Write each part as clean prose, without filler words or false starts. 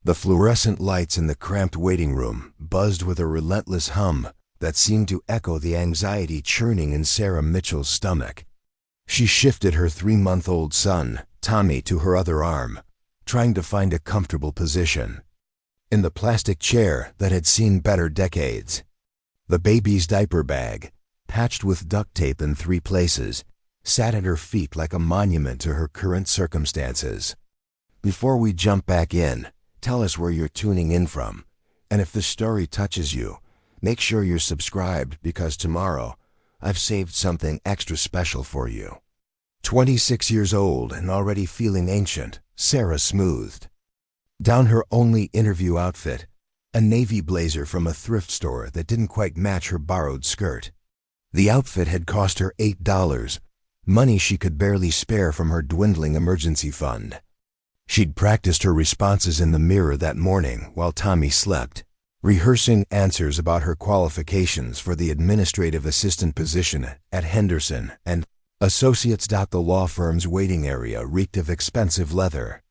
The fluorescent lights in the cramped waiting room buzzed with a relentless hum that seemed to echo the anxiety churning in Sarah Mitchell's stomach. She shifted her 3-month-old son, Tommy, to her other arm, trying to find a comfortable position. In the plastic chair that had seen better decades, the baby's diaper bag, patched with duct tape in 3 places, sat at her feet like a monument to her current circumstances. Before we jump back in, tell us where you're tuning in from, and if the story touches you, make sure you're subscribed because tomorrow I've saved something extra special for you. 26 years old and already feeling ancient, Sarah smoothed down her only interview outfit, a navy blazer from a thrift store that didn't quite match her borrowed skirt. The outfit had cost her $8, money she could barely spare from her dwindling emergency fund. She'd practiced her responses in the mirror that morning while Tommy slept, rehearsing answers about her qualifications for the administrative assistant position at Henderson and Associates. The law firm's waiting area reeked of expensive leather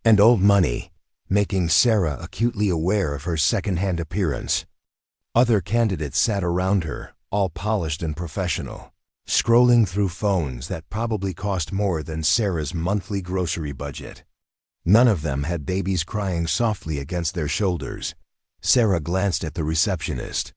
and old money, making Sarah acutely aware of her second-hand appearance. Other candidates sat around her, all polished and professional, scrolling through phones that probably cost more than Sarah's monthly grocery budget. None of them had babies crying softly against their shoulders. Sarah glanced at the receptionist,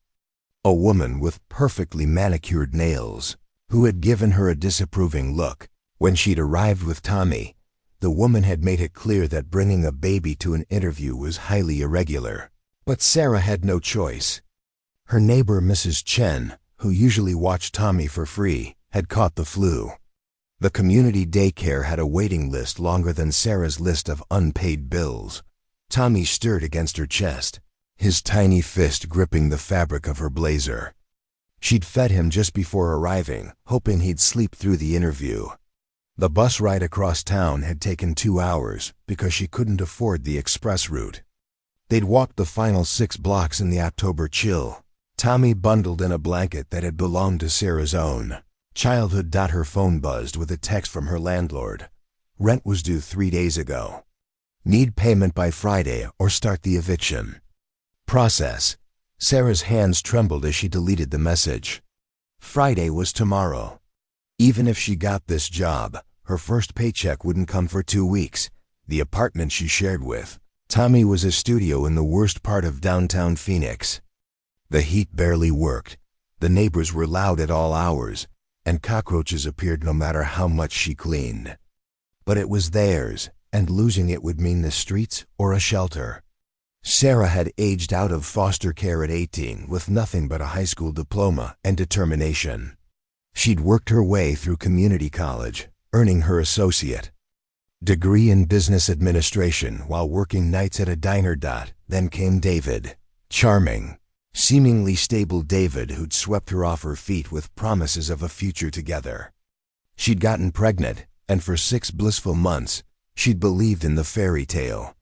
a woman with perfectly manicured nails, who had given her a disapproving look. When she'd arrived with Tommy, the woman had made it clear that bringing a baby to an interview was highly irregular. But Sarah had no choice. Her neighbor, Mrs. Chen, who usually watched Tommy for free, had caught the flu. The community daycare had a waiting list longer than Sarah's list of unpaid bills. Tommy stirred against her chest, his tiny fist gripping the fabric of her blazer. She'd fed him just before arriving, hoping he'd sleep through the interview. The bus ride across town had taken 2 hours because she couldn't afford the express route. They'd walked the final 6 blocks in the October chill, Tommy bundled in a blanket that had belonged to Sarah's own childhood. Her phone buzzed with a text from her landlord. Rent was due 3 days ago. Need payment by Friday or start the eviction process. Sarah's hands trembled as she deleted the message. Friday was tomorrow. Even if she got this job, her first paycheck wouldn't come for 2 weeks. The apartment she shared with Tommy was a studio in the worst part of downtown Phoenix. The heat barely worked, the neighbors were loud at all hours, and cockroaches appeared no matter how much she cleaned. But it was theirs, and losing it would mean the streets or a shelter. Sarah had aged out of foster care at 18 with nothing but a high school diploma and determination. She'd worked her way through community college, earning her associate degree in business administration while working nights at a diner. Then came David, charming, seemingly stable David who'd swept her off her feet with promises of a future together. She'd gotten pregnant, and for 6 blissful months, she'd believed in the fairy tale.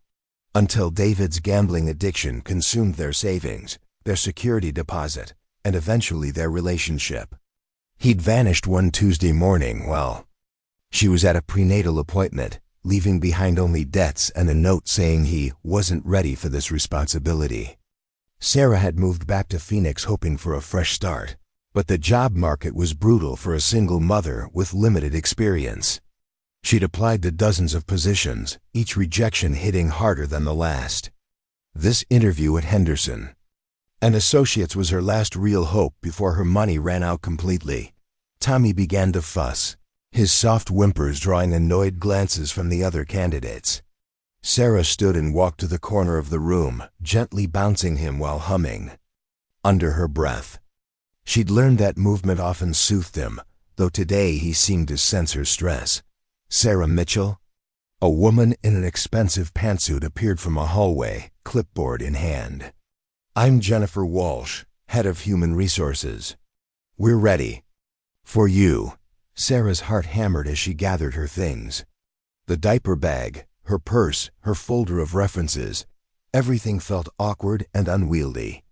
Until David's gambling addiction consumed their savings, their security deposit, and eventually their relationship. He'd vanished one Tuesday morning while she was at a prenatal appointment, leaving behind only debts and a note saying he wasn't ready for this responsibility. Sarah had moved back to Phoenix hoping for a fresh start, but the job market was brutal for a single mother with limited experience. She'd applied to dozens of positions, each rejection hitting harder than the last. This interview at Henderson and Associates was her last real hope before her money ran out completely. Tommy began to fuss, his soft whimpers drawing annoyed glances from the other candidates. Sarah stood and walked to the corner of the room, gently bouncing him while humming under her breath. She'd learned that movement often soothed him, though today he seemed to sense her stress. Sarah Mitchell? A woman in an expensive pantsuit appeared from a hallway, clipboard in hand. I'm Jennifer Walsh, head of human resources. We're ready. For you. Sarah's heart hammered as she gathered her things. The diaper bag, her purse, her folder of references, everything felt awkward and unwieldy.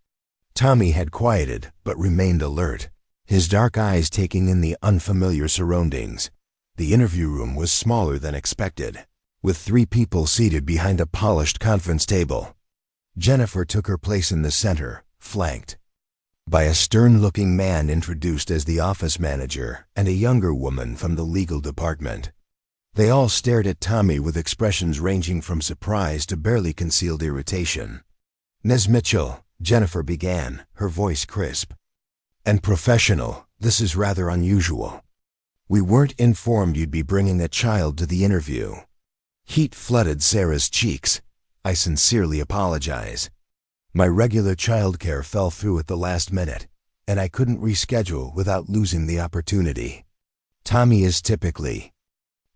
Tommy had quieted but remained alert, his dark eyes taking in the unfamiliar surroundings. The interview room was smaller than expected. with 3 people seated behind a polished conference table. Jennifer took her place in the center, flanked by a stern-looking man introduced as the office manager and a younger woman from the legal department. They all stared at Tommy with expressions ranging from surprise to barely concealed irritation. "Ms. Mitchell," Jennifer began, her voice crisp and professional, "this is rather unusual. We weren't informed you'd be bringing a child to the interview." Heat flooded Sarah's cheeks. "I sincerely apologize. My regular childcare fell through at the last minute, and I couldn't reschedule without losing the opportunity. Tommy is typically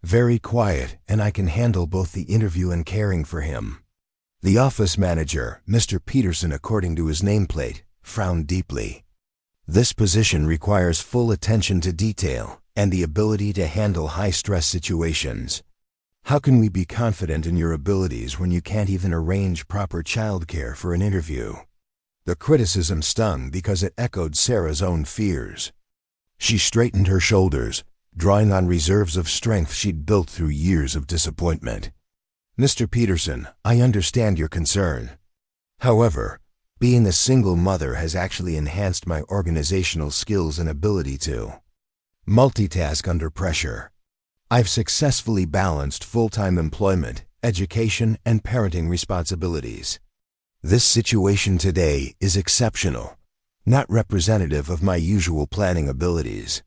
very quiet, and I can handle both the interview and caring for him." The office manager, Mr. Peterson, according to his nameplate, frowned deeply. "This position requires full attention to detail and the ability to handle high-stress situations. How can we be confident in your abilities when you can't even arrange proper childcare for an interview?" The criticism stung because it echoed Sarah's own fears. She straightened her shoulders, drawing on reserves of strength she'd built through years of disappointment. "Mr. Peterson, I understand your concern. However, being a single mother has actually enhanced my organizational skills and ability to multitask under pressure. I've successfully balanced full-time employment, education, and parenting responsibilities. This situation today is exceptional, not representative of my usual planning abilities."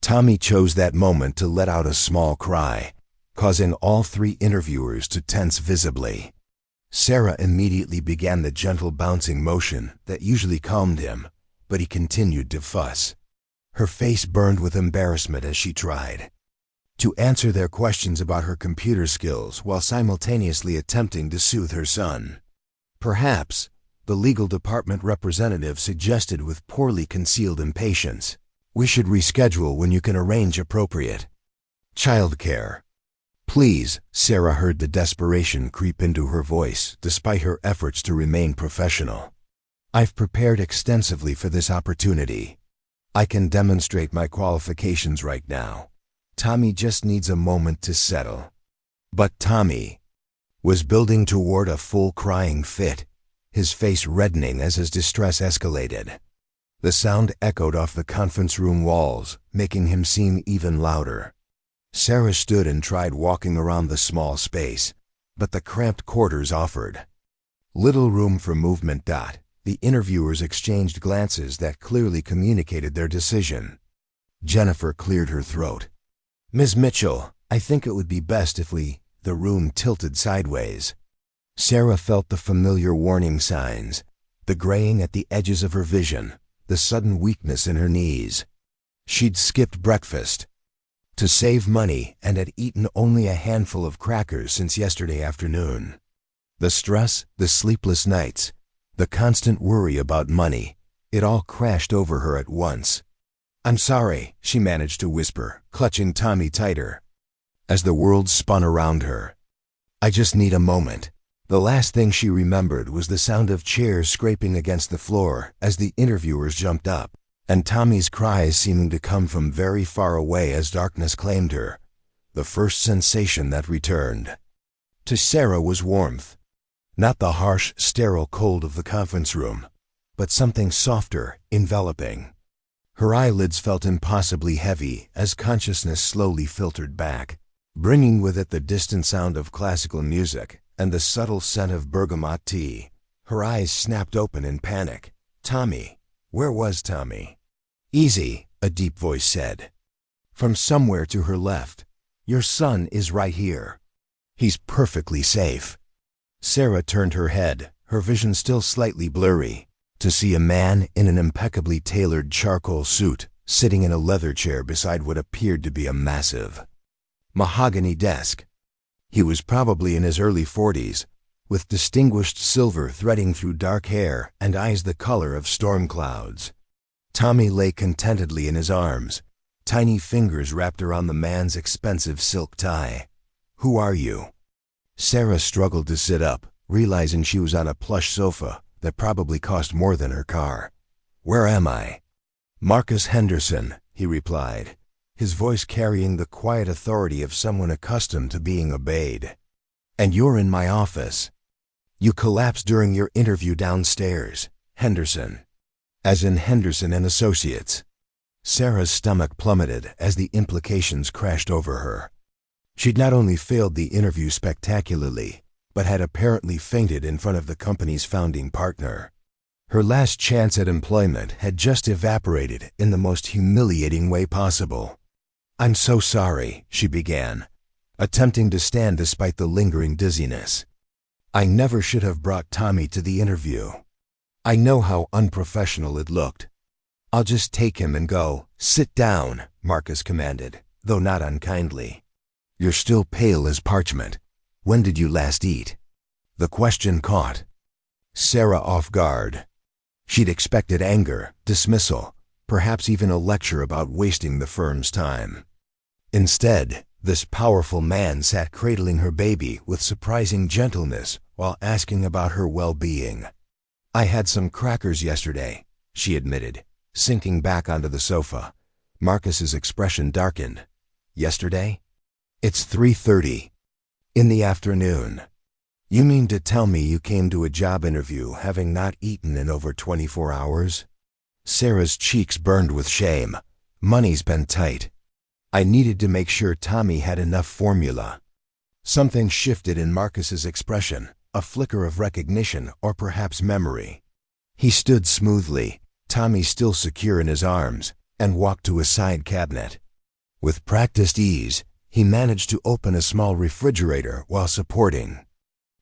Tommy chose that moment to let out a small cry, causing all 3 interviewers to tense visibly. Sarah immediately began the gentle bouncing motion that usually calmed him, but he continued to fuss. Her face burned with embarrassment as she tried to answer their questions about her computer skills while simultaneously attempting to soothe her son. "Perhaps," the legal department representative suggested with poorly concealed impatience, "we should reschedule when you can arrange appropriate childcare." "Please," Sarah heard the desperation creep into her voice despite her efforts to remain professional. "I've prepared extensively for this opportunity. I can demonstrate my qualifications right now. Tommy just needs a moment to settle." But Tommy was building toward a full crying fit, his face reddening as his distress escalated. The sound echoed off the conference room walls, making him seem even louder. Sarah stood and tried walking around the small space, but the cramped quarters offered little room for movement. The interviewers exchanged glances that clearly communicated their decision. Jennifer cleared her throat. "Ms. Mitchell, I think it would be best if we—" The room tilted sideways. Sarah felt the familiar warning signs, the graying at the edges of her vision, the sudden weakness in her knees. She'd skipped breakfast to save money and had eaten only a handful of crackers since yesterday afternoon. The stress, the sleepless nights, the constant worry about money, it all crashed over her at once. "I'm sorry," she managed to whisper, clutching Tommy tighter as the world spun around her. "I just need a moment." The last thing she remembered was the sound of chairs scraping against the floor as the interviewers jumped up, and Tommy's cries seeming to come from very far away as darkness claimed her. The first sensation that returned to Sarah was warmth. Not the harsh, sterile cold of the conference room, but something softer, enveloping. Her eyelids felt impossibly heavy as consciousness slowly filtered back, bringing with it the distant sound of classical music and the subtle scent of bergamot tea. Her eyes snapped open in panic. Tommy. Where was Tommy? "Easy," a deep voice said. From somewhere to her left. "Your son is right here. He's perfectly safe." Sarah turned her head, her vision still slightly blurry, to see a man in an impeccably tailored charcoal suit sitting in a leather chair beside what appeared to be a massive mahogany desk. He was probably in his early 40s, with distinguished silver threading through dark hair and eyes the color of storm clouds. Tommy lay contentedly in his arms, tiny fingers wrapped around the man's expensive silk tie. "Who are you?" Sarah struggled to sit up, realizing she was on a plush sofa that probably cost more than her car. "Where am I?" "Marcus Henderson," he replied, his voice carrying the quiet authority of someone accustomed to being obeyed. "And you're in my office. You collapsed during your interview downstairs, Henderson." "As in Henderson and Associates." Sarah's stomach plummeted as the implications crashed over her. She'd not only failed the interview spectacularly, but had apparently fainted in front of the company's founding partner. Her last chance at employment had just evaporated in the most humiliating way possible. "I'm so sorry," she began, attempting to stand despite the lingering dizziness. "I never should have brought Tommy to the interview. I know how unprofessional it looked. I'll just take him and go." "Sit down," Marcus commanded, though not unkindly. "You're still pale as parchment. When did you last eat?" The question caught Sarah off guard. She'd expected anger, dismissal, perhaps even a lecture about wasting the firm's time. Instead, this powerful man sat cradling her baby with surprising gentleness while asking about her well-being. "I had some crackers yesterday," she admitted, sinking back onto the sofa. Marcus's expression darkened. "Yesterday? It's 3:30. In the afternoon. You mean to tell me you came to a job interview having not eaten in over 24 hours? Sarah's cheeks burned with shame. "Money's been tight. I needed to make sure Tommy had enough formula." Something shifted in Marcus's expression, a flicker of recognition or perhaps memory. He stood smoothly, Tommy still secure in his arms, and walked to a side cabinet. With practiced ease, he managed to open a small refrigerator while supporting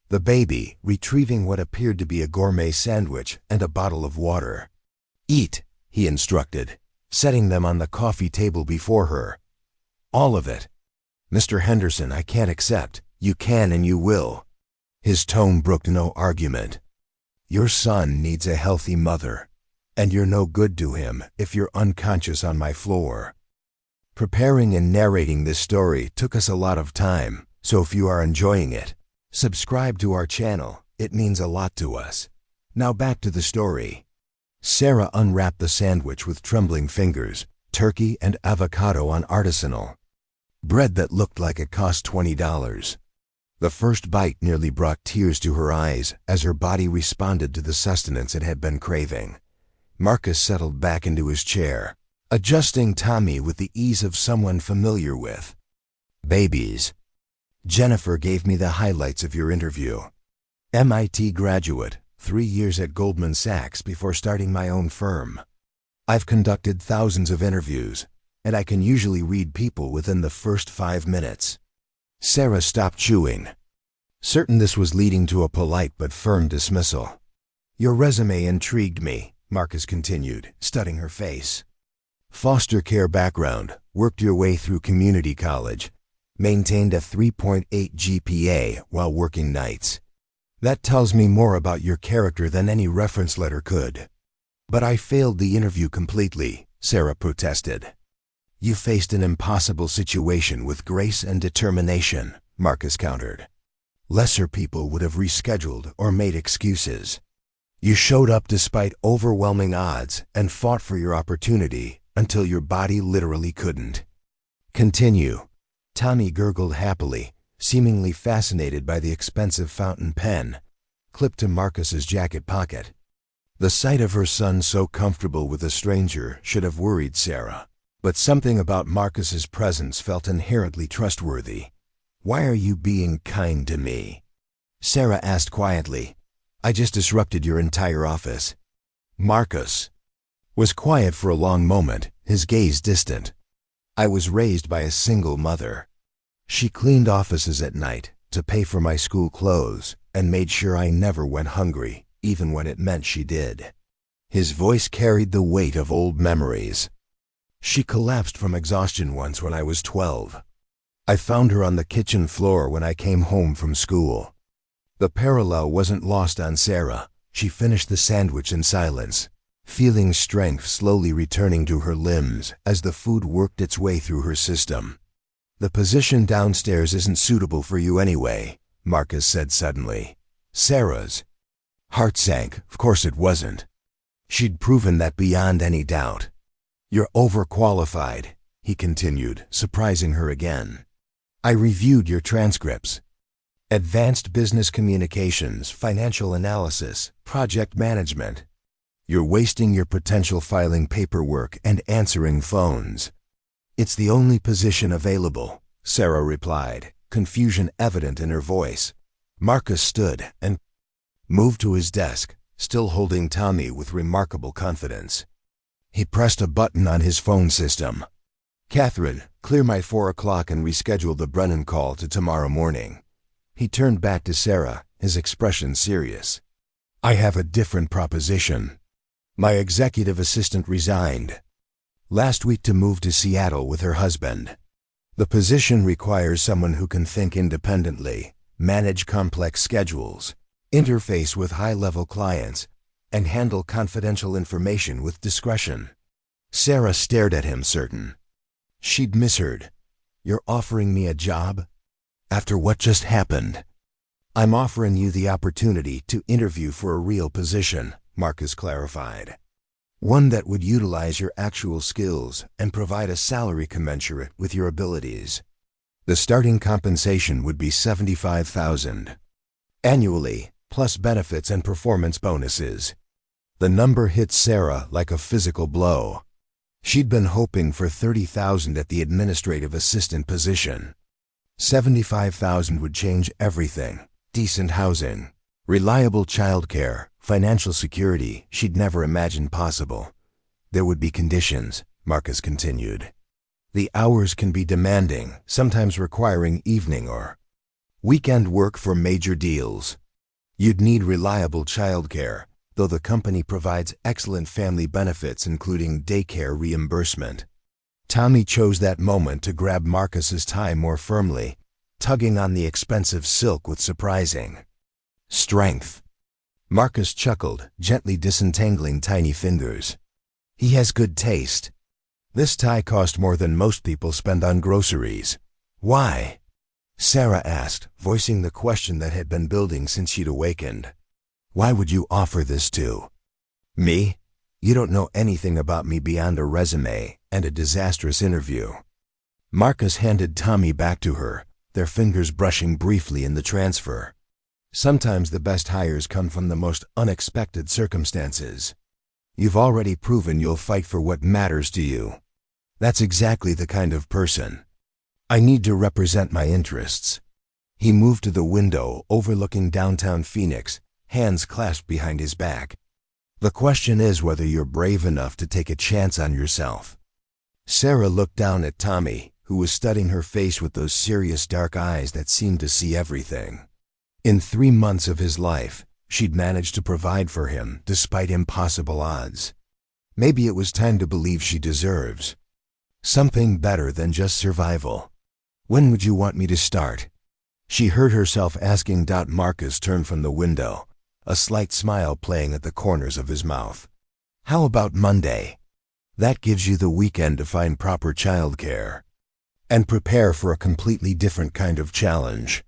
the baby, retrieving what appeared to be a gourmet sandwich and a bottle of water. "Eat," he instructed, setting them on the coffee table before her. "All of it." "Mr. Henderson, I can't accept." "You can and you will." His tone brooked no argument. "Your son needs a healthy mother, and you're no good to him if you're unconscious on my floor." Preparing and narrating this story took us a lot of time, so if you are enjoying it, subscribe to our channel. It means a lot to us. Now back to the story. Sarah unwrapped the sandwich with trembling fingers, turkey and avocado on artisanal bread that looked like it cost $20. The first bite nearly brought tears to her eyes as her body responded to the sustenance it had been craving. Marcus settled back into his chair, adjusting Tommy with the ease of someone familiar with babies. "Jennifer gave me the highlights of your interview. MIT graduate, 3 years at Goldman Sachs before starting my own firm. I've conducted thousands of interviews, and I can usually read people within the first 5 minutes." Sarah stopped chewing, certain this was leading to a polite but firm dismissal. "Your resume intrigued me," Marcus continued, studying her face. "Foster care background, worked your way through community college, maintained a 3.8 GPA while working nights. That tells me more about your character than any reference letter could." "But I failed the interview completely," Sarah protested. "You faced an impossible situation with grace and determination," Marcus countered. "Lesser people would have rescheduled or made excuses. You showed up despite overwhelming odds and fought for your opportunity until your body literally couldn't." "Continue." Tommy gurgled happily, seemingly fascinated by the expensive fountain pen, clipped to Marcus's jacket pocket. The sight of her son so comfortable with a stranger should have worried Sarah, but something about Marcus's presence felt inherently trustworthy. "Why are you being kind to me?" Sarah asked quietly. "I just disrupted your entire office." Marcus was quiet for a long moment, his gaze distant. "I was raised by a single mother. She cleaned offices at night to pay for my school clothes and made sure I never went hungry, even when it meant she did." His voice carried the weight of old memories. "She collapsed from exhaustion once when I was 12. I found her on the kitchen floor when I came home from school." The parallel wasn't lost on Sarah. She finished the sandwich in silence, feeling strength slowly returning to her limbs as the food worked its way through her system. "The position downstairs isn't suitable for you anyway," Marcus said suddenly. Sarah's heart sank. Of course it wasn't. She'd proven that beyond any doubt. "You're overqualified," he continued, surprising her again. I reviewed your transcripts. Advanced business communications, financial analysis, project management. You're wasting your potential filing paperwork and answering phones. It's the only position available, Sarah replied, confusion evident in her voice. Marcus stood and moved to his desk, still holding Tommy with remarkable confidence. He pressed a button on his phone system. Catherine, clear my 4 o'clock and reschedule the Brennan call to tomorrow morning. He turned back to Sarah, his expression serious. I have a different proposition. My executive assistant resigned last week to move to Seattle with her husband. The position requires someone who can think independently, manage complex schedules, interface with high-level clients, and handle confidential information with discretion. Sarah stared at him, certain she'd misheard. You're offering me a job? After what just happened? I'm offering you the opportunity to interview for a real position, Marcus clarified. One that would utilize your actual skills and provide a salary commensurate with your abilities. The starting compensation would be $75,000 annually, plus benefits and performance bonuses. The number hit Sarah like a physical blow. She'd been hoping for $30,000 at the administrative assistant position. $75,000 would change everything. Decent housing, reliable childcare, financial security she'd never imagined possible. There would be conditions, Marcus continued. The hours can be demanding, sometimes requiring evening or weekend work for major deals. You'd need reliable childcare, though the company provides excellent family benefits including daycare reimbursement. Tommy chose that moment to grab Marcus's tie more firmly, tugging on the expensive silk with surprising strength. Marcus chuckled, gently disentangling tiny fingers. He has good taste. This tie cost more than most people spend on groceries. Why? Sarah asked, voicing the question that had been building since she'd awakened. Why would you offer this to me? You don't know anything about me beyond a resume and a disastrous interview. Marcus handed Tommy back to her, their fingers brushing briefly in the transfer. Sometimes the best hires come from the most unexpected circumstances. You've already proven you'll fight for what matters to you. That's exactly the kind of person I need to represent my interests. He moved to the window overlooking downtown Phoenix, hands clasped behind his back. The question is whether you're brave enough to take a chance on yourself. Sarah looked down at Tommy, who was studying her face with those serious dark eyes that seemed to see everything. In 3 months of his life, she'd managed to provide for him despite impossible odds. Maybe it was time to believe she deserves something better than just survival. When would you want me to start? She heard herself asking. Marcus turned from the window, a slight smile playing at the corners of his mouth. How about Monday? That gives you the weekend to find proper childcare and prepare for a completely different kind of challenge.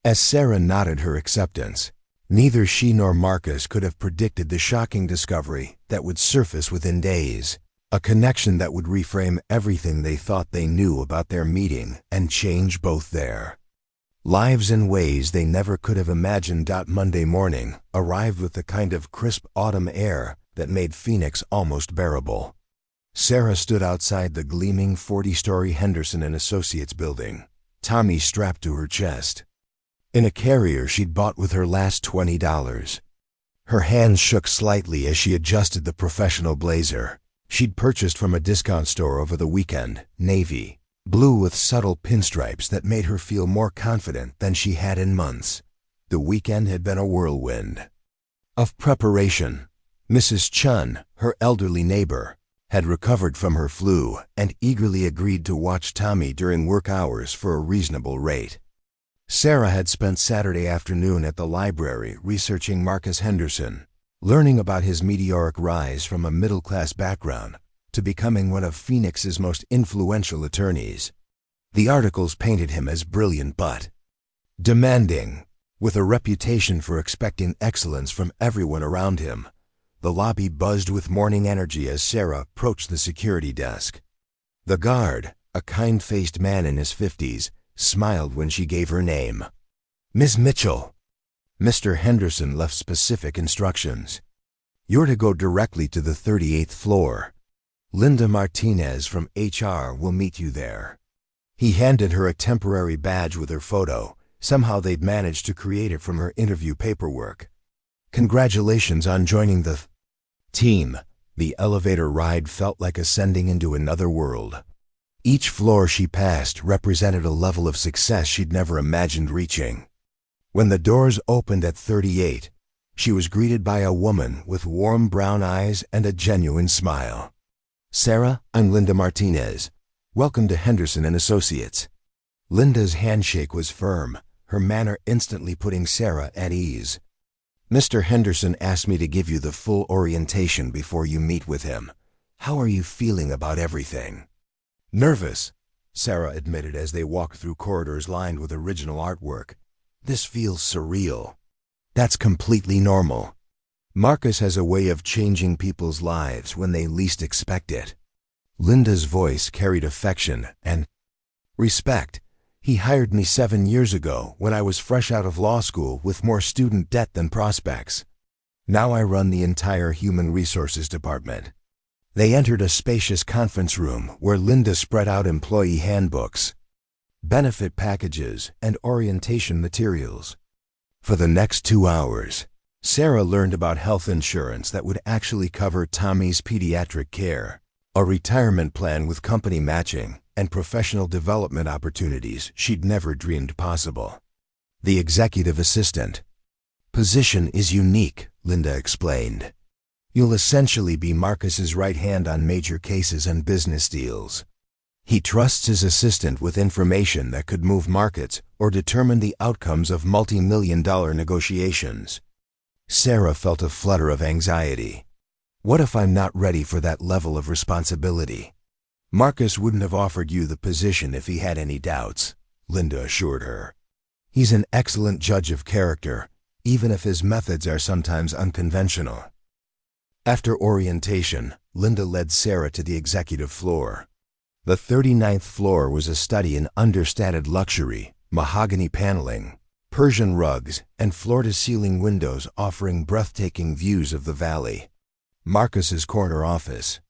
As Sarah nodded her acceptance, neither she nor Marcus could have predicted the shocking discovery that would surface within days, a connection that would reframe everything they thought they knew about their meeting and change both their lives in ways they never could have imagined. Monday morning arrived with the kind of crisp autumn air that made Phoenix almost bearable. Sarah stood outside the gleaming 40-story Henderson and Associates building, Tommy strapped to her chest, in a carrier she'd bought with her last $20. Her hands shook slightly as she adjusted the professional blazer she'd purchased from a discount store over the weekend, navy blue with subtle pinstripes that made her feel more confident than she had in months. The weekend had been a whirlwind of preparation. Mrs. Chun, her elderly neighbor, had recovered from her flu and eagerly agreed to watch Tommy during work hours for a reasonable rate. Sarah had spent Saturday afternoon at the library researching Marcus Henderson, learning about his meteoric rise from a middle-class background to becoming one of Phoenix's most influential attorneys. The articles painted him as brilliant but demanding, with a reputation for expecting excellence from everyone around him. The lobby buzzed with morning energy as Sarah approached the security desk. The guard, a kind-faced man in his 50s, smiled when she gave her name. Miss Mitchell. Mr. Henderson left specific instructions. You're to go directly to the 38th floor. Linda Martinez from HR will meet you there. He handed her a temporary badge with her photo. Somehow they'd managed to create it from her interview paperwork. Congratulations on joining the team. The elevator ride felt like ascending into another world. Each floor she passed represented a level of success she'd never imagined reaching. When the doors opened at 38, she was greeted by a woman with warm brown eyes and a genuine smile. Sarah, I'm Linda Martinez. Welcome to Henderson & Associates. Linda's handshake was firm, her manner instantly putting Sarah at ease. Mr. Henderson asked me to give you the full orientation before you meet with him. How are you feeling about everything? Nervous, Sarah admitted as they walked through corridors lined with original artwork. This feels surreal. That's completely normal. Marcus has a way of changing people's lives when they least expect it. Linda's voice carried affection and respect. He hired me 7 years ago when I was fresh out of law school with more student debt than prospects. Now I run the entire human resources department. They entered a spacious conference room where Linda spread out employee handbooks, benefit packages, and orientation materials. For the next 2 hours, Sarah learned about health insurance that would actually cover Tommy's pediatric care, a retirement plan with company matching, and professional development opportunities she'd never dreamed possible. The executive assistant position is unique, Linda explained. You'll essentially be Marcus's right hand on major cases and business deals. He trusts his assistant with information that could move markets or determine the outcomes of multi-million-dollar negotiations. Sarah felt a flutter of anxiety. What if I'm not ready for that level of responsibility? Marcus wouldn't have offered you the position if he had any doubts, Linda assured her. He's an excellent judge of character, even if his methods are sometimes unconventional. After orientation, Linda led Sarah to the executive floor. The 39th floor was a study in understated luxury, mahogany paneling, Persian rugs, and floor-to-ceiling windows offering breathtaking views of the valley. Marcus's corner office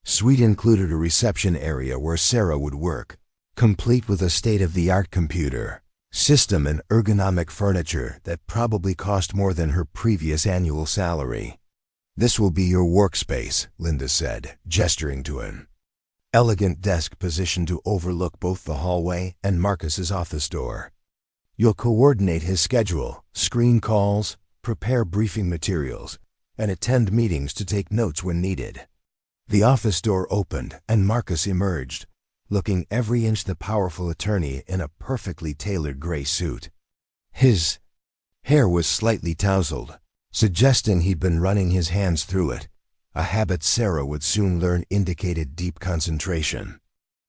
suite included a reception area where Sarah would work, complete with a state-of-the-art computer system and ergonomic furniture that probably cost more than her previous annual salary. This will be your workspace, Linda said, gesturing to an elegant desk positioned to overlook both the hallway and Marcus's office door. You'll coordinate his schedule, screen calls, prepare briefing materials, and attend meetings to take notes when needed. The office door opened and Marcus emerged, looking every inch the powerful attorney in a perfectly tailored gray suit. His hair was slightly tousled, suggesting he'd been running his hands through it, a habit Sarah would soon learn indicated deep concentration.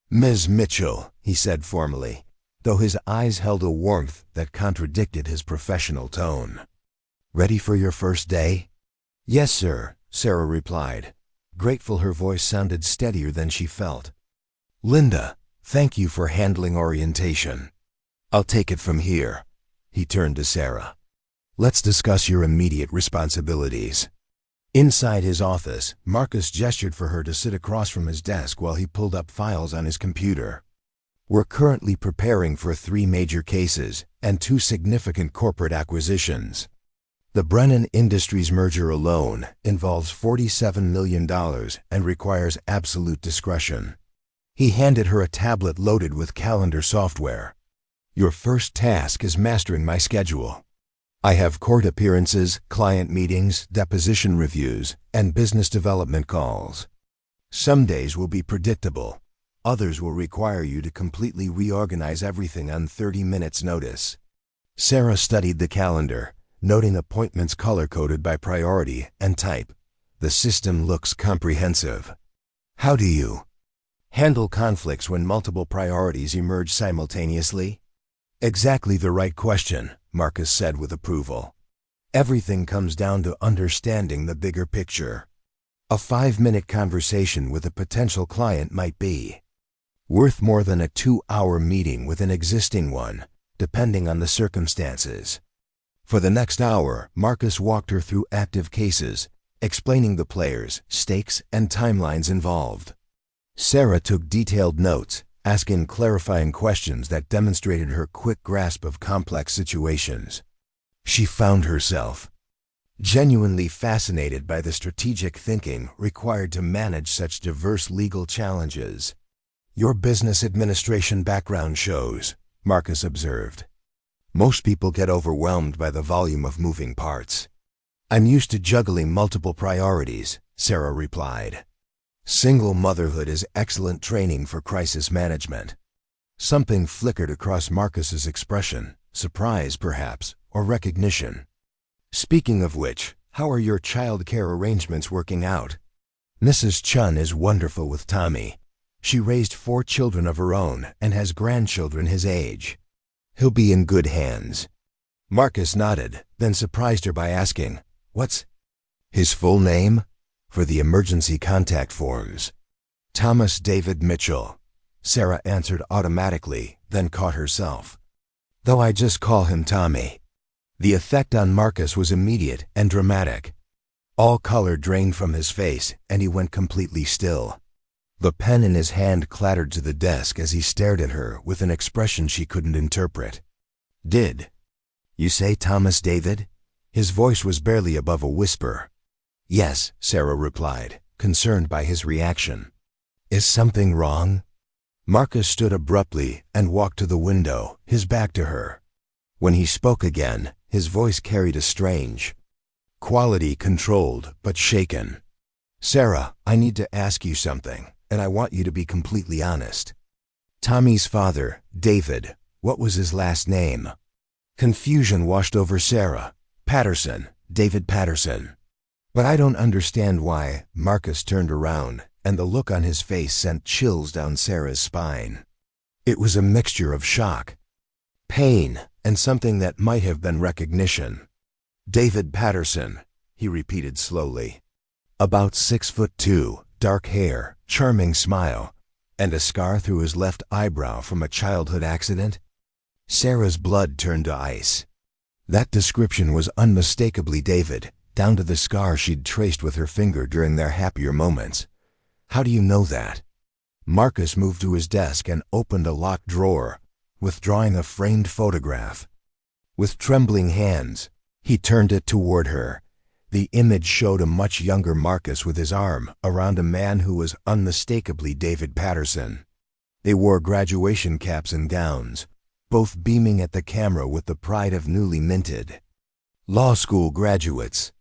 Ms. Mitchell, he said formally, though his eyes held a warmth that contradicted his professional tone. Ready for your first day? Yes, sir, Sarah replied, grateful her voice sounded steadier than she felt. Linda, thank you for handling orientation. I'll take it from here. He turned to Sarah. Let's discuss your immediate responsibilities. Inside his office, Marcus gestured for her to sit across from his desk while he pulled up files on his computer. We're currently preparing for 3 major cases and 2 significant corporate acquisitions. The Brennan Industries merger alone involves $47 million and requires absolute discretion. He handed her a tablet loaded with calendar software. Your first task is mastering my schedule. I have court appearances, client meetings, deposition reviews, and business development calls. Some days will be predictable. Others will require you to completely reorganize everything on 30 minutes' notice. Sarah studied the calendar, noting appointments color-coded by priority and type. The system looks comprehensive. How do you handle conflicts when multiple priorities emerge simultaneously? Exactly the right question, Marcus said with approval. Everything comes down to understanding the bigger picture. A 5-minute conversation with a potential client might be worth more than a 2-hour meeting with an existing one, depending on the circumstances. For the next hour, Marcus walked her through active cases, explaining the players, stakes, and timelines involved. Sarah took detailed notes, asking clarifying questions that demonstrated her quick grasp of complex situations. She found herself genuinely fascinated by the strategic thinking required to manage such diverse legal challenges. "Your business administration background shows," Marcus observed. "Most people get overwhelmed by the volume of moving parts." "I'm used to juggling multiple priorities," Sarah replied. "Single motherhood is excellent training for crisis management." Something flickered across Marcus's expression, surprise perhaps, or recognition. "Speaking of which, how are your child care arrangements working out?" "Mrs. Chun is wonderful with Tommy. She raised 4 children of her own and has grandchildren his age. He'll be in good hands." Marcus nodded, then surprised her by asking, "What's his full name?" "For the emergency contact forms." "Thomas David Mitchell," Sarah answered automatically, then caught herself. "Though I just call him Tommy." The effect on Marcus was immediate and dramatic. All color drained from his face, and he went completely still. The pen in his hand clattered to the desk as he stared at her with an expression she couldn't interpret. "Did you say Thomas David?" His voice was barely above a whisper. "Yes," Sarah replied, concerned by his reaction. "Is something wrong?" Marcus stood abruptly and walked to the window, his back to her. When he spoke again, his voice carried a strange quality, controlled but shaken. "Sarah, I need to ask you something, and I want you to be completely honest. Tommy's father, David, what was his last name?" Confusion washed over Sarah. "Patterson, David Patterson." "But I don't understand why." Marcus turned around, and the look on his face sent chills down Sarah's spine. It was a mixture of shock, pain, and something that might have been recognition. "David Patterson," he repeated slowly. "About 6'2", dark hair, charming smile, and a scar through his left eyebrow from a childhood accident?" Sarah's blood turned to ice. That description was unmistakably David, down to the scar she'd traced with her finger during their happier moments. "How do you know that?" Marcus moved to his desk and opened a locked drawer, withdrawing a framed photograph. With trembling hands, he turned it toward her. The image showed a much younger Marcus with his arm around a man who was unmistakably David Patterson. They wore graduation caps and gowns, both beaming at the camera with the pride of newly minted law school graduates.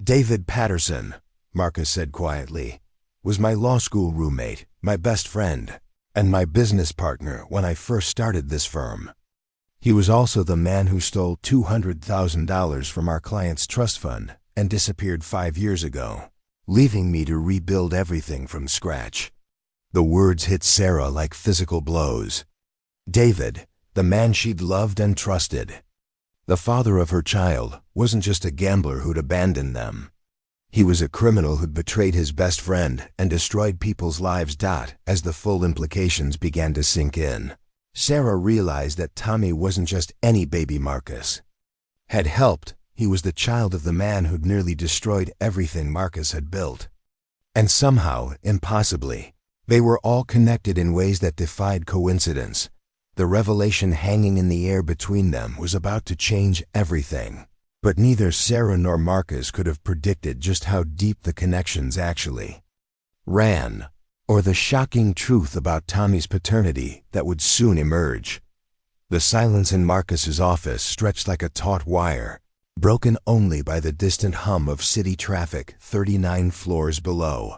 "David Patterson," Marcus said quietly, "was my law school roommate, my best friend, and my business partner when I first started this firm. He was also the man who stole $200,000 from our client's trust fund and disappeared 5 years ago, leaving me to rebuild everything from scratch." The words hit Sarah like physical blows. David, the man she'd loved and trusted, the father of her child, wasn't just a gambler who'd abandoned them. He was a criminal who'd betrayed his best friend and destroyed people's lives. As the full implications began to sink in, Sarah realized that Tommy wasn't just any baby Marcus had helped. He was the child of the man who'd nearly destroyed everything Marcus had built. And somehow, impossibly, they were all connected in ways that defied coincidence. The revelation hanging in the air between them was about to change everything. But neither Sarah nor Marcus could have predicted just how deep the connections actually ran, or the shocking truth about Tommy's paternity that would soon emerge. The silence in Marcus's office stretched like a taut wire, broken only by the distant hum of city traffic 39 floors below.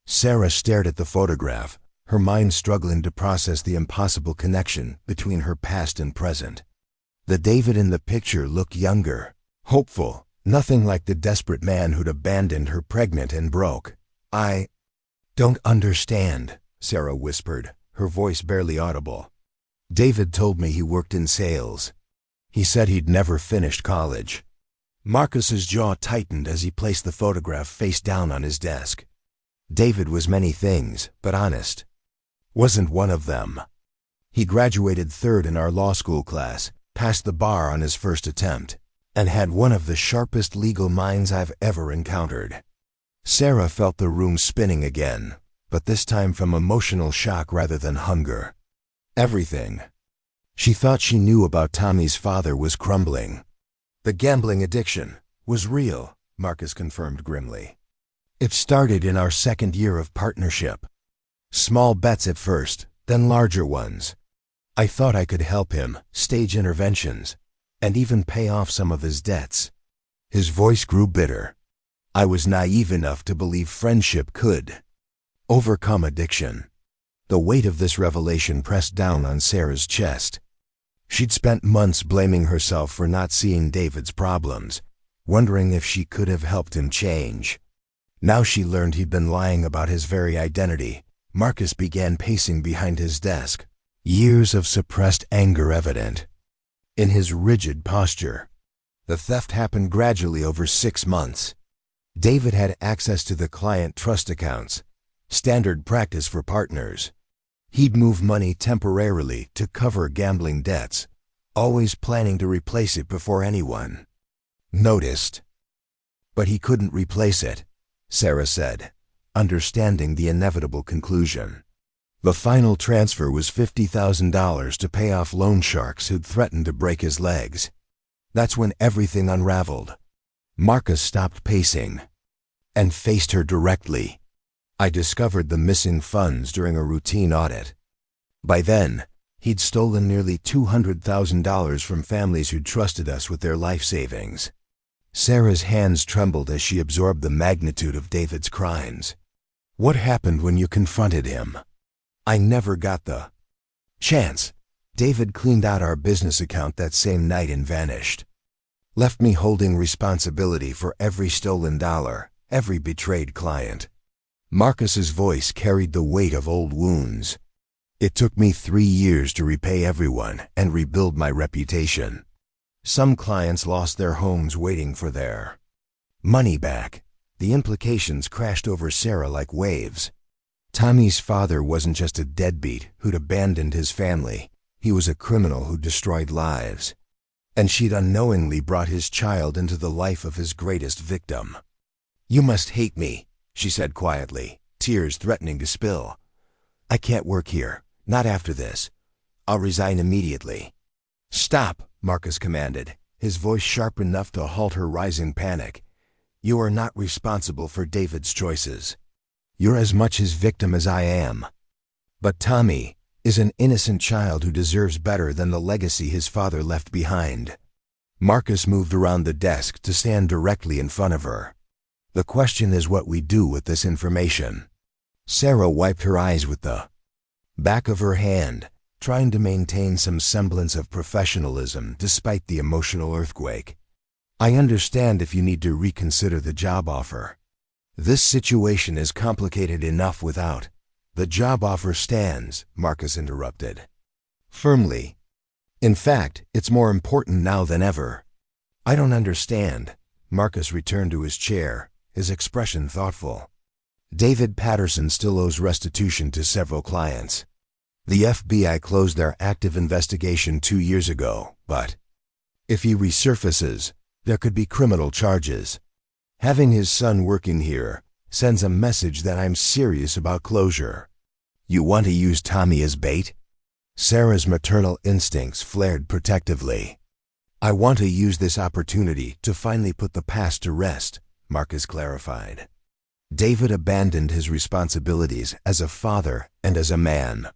Sarah stared at the photograph, her mind struggling to process the impossible connection between her past and present. The David in the picture looked younger, hopeful, nothing like the desperate man who'd abandoned her pregnant and broke. "I don't understand," Sarah whispered, her voice barely audible. "David told me he worked in sales. He said he'd never finished college." Marcus's jaw tightened as he placed the photograph face down on his desk. David was many things, but honest. wasn't one of them. He graduated third in our law school class, passed the bar on his first attempt, and had one of the sharpest legal minds I've ever encountered. Sarah felt the room spinning again, but this time from emotional shock rather than hunger. Everything she thought she knew about Tommy's father was crumbling. The gambling addiction was real, Marcus confirmed grimly. It started in our second year of partnership. Small bets at first, then larger ones. I thought I could help him, stage interventions, and even pay off some of his debts. His voice grew bitter. I was naive enough to believe friendship could overcome addiction. The weight of this revelation pressed down on Sarah's chest. She'd spent months blaming herself for not seeing David's problems, wondering if she could have helped him change. Now she learned he'd been lying about his very identity. Marcus began pacing behind his desk, years of suppressed anger evident in his rigid posture. The theft happened gradually over 6 months. David had access to the client trust accounts, standard practice for partners. He'd move money temporarily to cover gambling debts, always planning to replace it before anyone noticed. But he couldn't replace it, Sarah said, understanding the inevitable conclusion. The final transfer was $50,000 to pay off loan sharks who'd threatened to break his legs. That's when everything unraveled. Marcus stopped pacing and faced her directly. I discovered the missing funds during a routine audit. By then, he'd stolen nearly $200,000 from families who'd trusted us with their life savings. Sarah's hands trembled as she absorbed the magnitude of David's crimes. What happened when you confronted him? I never got the chance. David cleaned out our business account that same night and vanished. Left me holding responsibility for every stolen dollar, every betrayed client. Marcus's voice carried the weight of old wounds. It took me 3 years to repay everyone and rebuild my reputation. Some clients lost their homes waiting for their money back. The implications crashed over Sarah like waves. Tommy's father wasn't just a deadbeat who'd abandoned his family. He was a criminal who destroyed lives. And she'd unknowingly brought his child into the life of his greatest victim. "You must hate me," she said quietly, tears threatening to spill. "I can't work here, not after this. I'll resign immediately." "Stop," Marcus commanded, his voice sharp enough to halt her rising panic. "You are not responsible for David's choices. You're as much his victim as I am. But Tommy is an innocent child who deserves better than the legacy his father left behind." Marcus moved around the desk to stand directly in front of her. "The question is what we do with this information." Sarah wiped her eyes with the back of her hand, trying to maintain some semblance of professionalism despite the emotional earthquake. "I understand if you need to reconsider the job offer. This situation is complicated enough without." "The job offer stands," Marcus interrupted firmly. "In fact, it's more important now than ever." "I don't understand." Marcus returned to his chair, his expression thoughtful. "David Patterson still owes restitution to several clients. The FBI closed their active investigation 2 years ago, but if he resurfaces, there could be criminal charges. Having his son working here sends a message that I'm serious about closure." "You want to use Tommy as bait?" Sarah's maternal instincts flared protectively. "I want to use this opportunity to finally put the past to rest," Marcus clarified. "David abandoned his responsibilities as a father and as a man.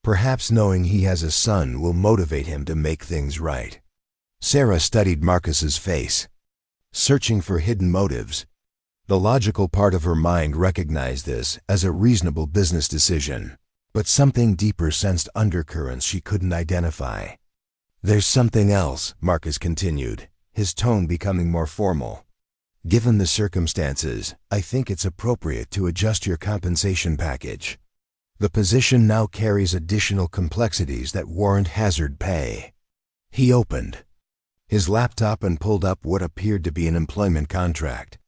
Perhaps knowing he has a son will motivate him to make things right." Sarah studied Marcus's face, searching for hidden motives. The logical part of her mind recognized this as a reasonable business decision, but something deeper sensed undercurrents she couldn't identify. "There's something else," Marcus continued, his tone becoming more formal. "Given the circumstances, I think it's appropriate to adjust your compensation package. The position now carries additional complexities that warrant hazard pay." He opened his laptop and pulled up what appeared to be an employment contract.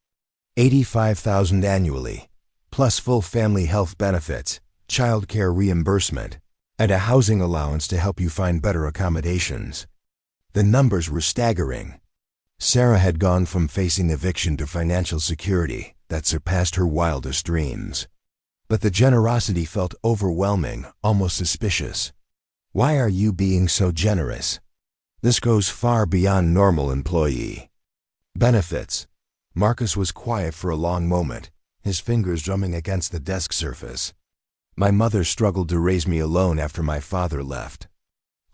$85,000 annually, plus full family health benefits, childcare reimbursement, and a housing allowance to help you find better accommodations. The numbers were staggering. Sarah had gone from facing eviction to financial security that surpassed her wildest dreams. But the generosity felt overwhelming, almost suspicious. Why are you being so generous? This goes far beyond normal employee benefits. Marcus was quiet for a long moment, his fingers drumming against the desk surface. My mother struggled to raise me alone after my father left.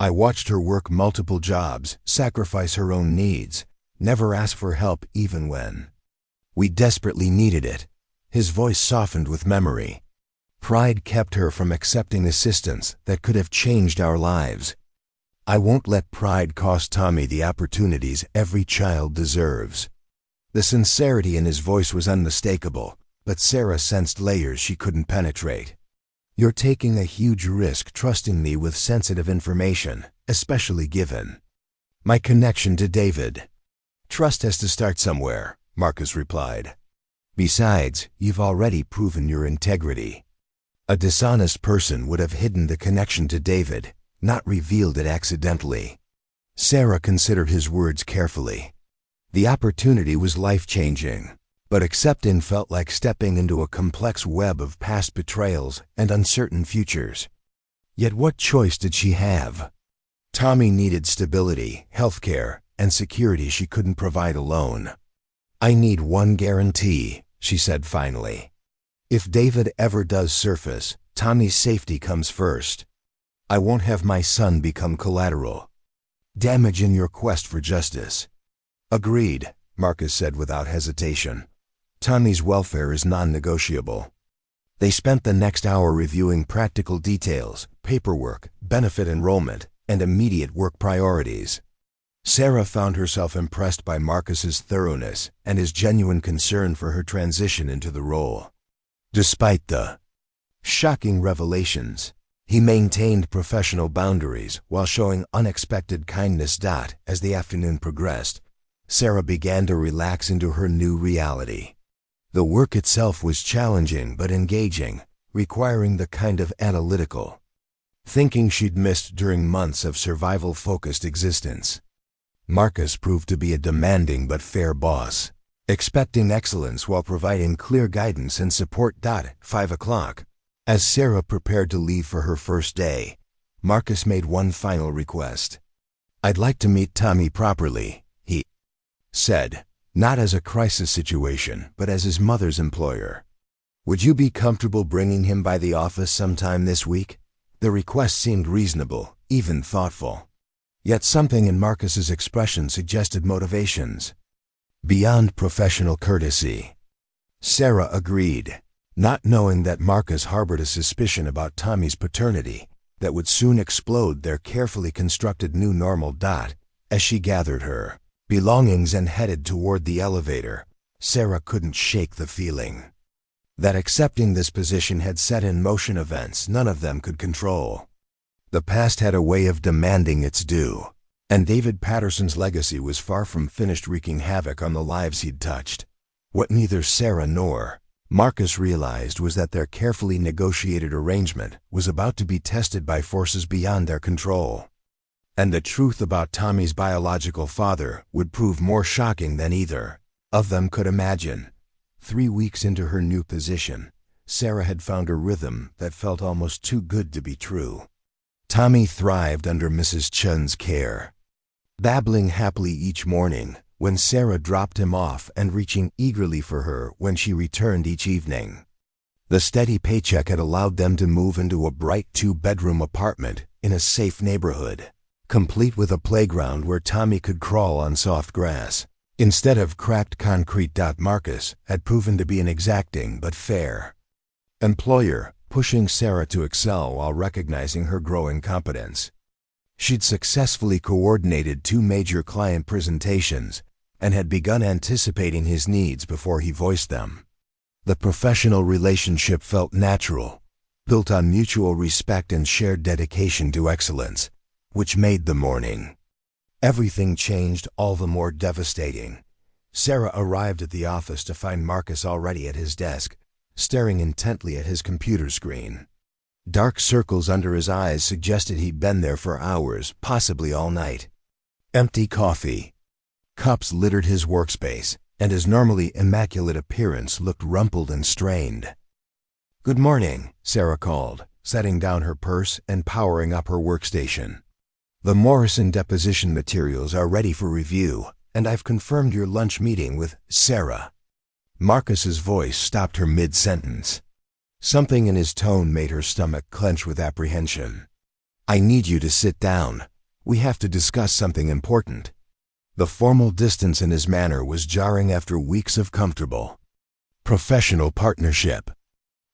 I watched her work multiple jobs, sacrifice her own needs, never ask for help even when we desperately needed it. His voice softened with memory. Pride kept her from accepting assistance that could have changed our lives. I won't let pride cost Tommy the opportunities every child deserves. The sincerity in his voice was unmistakable, but Sarah sensed layers she couldn't penetrate. You're taking a huge risk trusting me with sensitive information, especially given my connection to David. Trust has to start somewhere, Marcus replied. Besides, you've already proven your integrity. A dishonest person would have hidden the connection to David, not revealed it accidentally. Sarah considered his words carefully. The opportunity was life-changing, but accepting felt like stepping into a complex web of past betrayals and uncertain futures. Yet what choice did she have? Tommy needed stability, healthcare, and security she couldn't provide alone. I need one guarantee, she said finally. If David ever does surface, Tommy's safety comes first. I won't have my son become collateral damage in your quest for justice. Agreed, Marcus said without hesitation. Tommy's welfare is non-negotiable. They spent the next hour reviewing practical details, paperwork, benefit enrollment, and immediate work priorities. Sarah found herself impressed by Marcus's thoroughness and his genuine concern for her transition into the role. Despite the shocking revelations, he maintained professional boundaries while showing unexpected kindness. As the afternoon progressed, Sarah began to relax into her new reality. The work itself was challenging but engaging, requiring the kind of analytical thinking she'd missed during months of survival-focused existence. Marcus proved to be a demanding but fair boss, expecting excellence while providing clear guidance and support. 5 o'clock. As Sarah prepared to leave for her first day, Marcus made one final request. I'd like to meet Tommy properly, he said, not as a crisis situation, but as his mother's employer. Would you be comfortable bringing him by the office sometime this week? The request seemed reasonable, even thoughtful. Yet something in Marcus's expression suggested motivations beyond professional courtesy. Sarah agreed, not knowing that Marcus harbored a suspicion about Tommy's paternity that would soon explode their carefully constructed new normal. As she gathered her belongings and headed toward the elevator, Sarah couldn't shake the feeling that accepting this position had set in motion events none of them could control. The past had a way of demanding its due, and David Patterson's legacy was far from finished, wreaking havoc on the lives he'd touched. What neither Sarah nor Marcus realized was that their carefully negotiated arrangement was about to be tested by forces beyond their control. And the truth about Tommy's biological father would prove more shocking than either of them could imagine. 3 weeks into her new position, Sarah had found a rhythm that felt almost too good to be true. Tommy thrived under Mrs. Chun's care, babbling happily each morning when Sarah dropped him off and reaching eagerly for her when she returned each evening. The steady paycheck had allowed them to move into a bright 2-bedroom apartment in a safe neighborhood, complete with a playground where Tommy could crawl on soft grass instead of cracked concrete. Marcus had proven to be an exacting but fair employer, pushing Sarah to excel while recognizing her growing competence. She'd successfully coordinated 2 major client presentations and had begun anticipating his needs before he voiced them. The professional relationship felt natural, built on mutual respect and shared dedication to excellence, which made the morning everything changed all the more devastating. Sarah arrived at the office to find Marcus already at his desk, staring intently at his computer screen. Dark circles under his eyes suggested he'd been there for hours, possibly all night. Empty coffee. Cups littered his workspace, and his normally immaculate appearance looked rumpled and strained. "Good morning," Sarah called, setting down her purse and powering up her workstation. "The Morrison deposition materials are ready for review, and I've confirmed your lunch meeting with Sarah." Marcus's voice stopped her mid-sentence. Something in his tone made her stomach clench with apprehension. "I need you to sit down. We have to discuss something important." The formal distance in his manner was jarring after weeks of comfortable, professional partnership.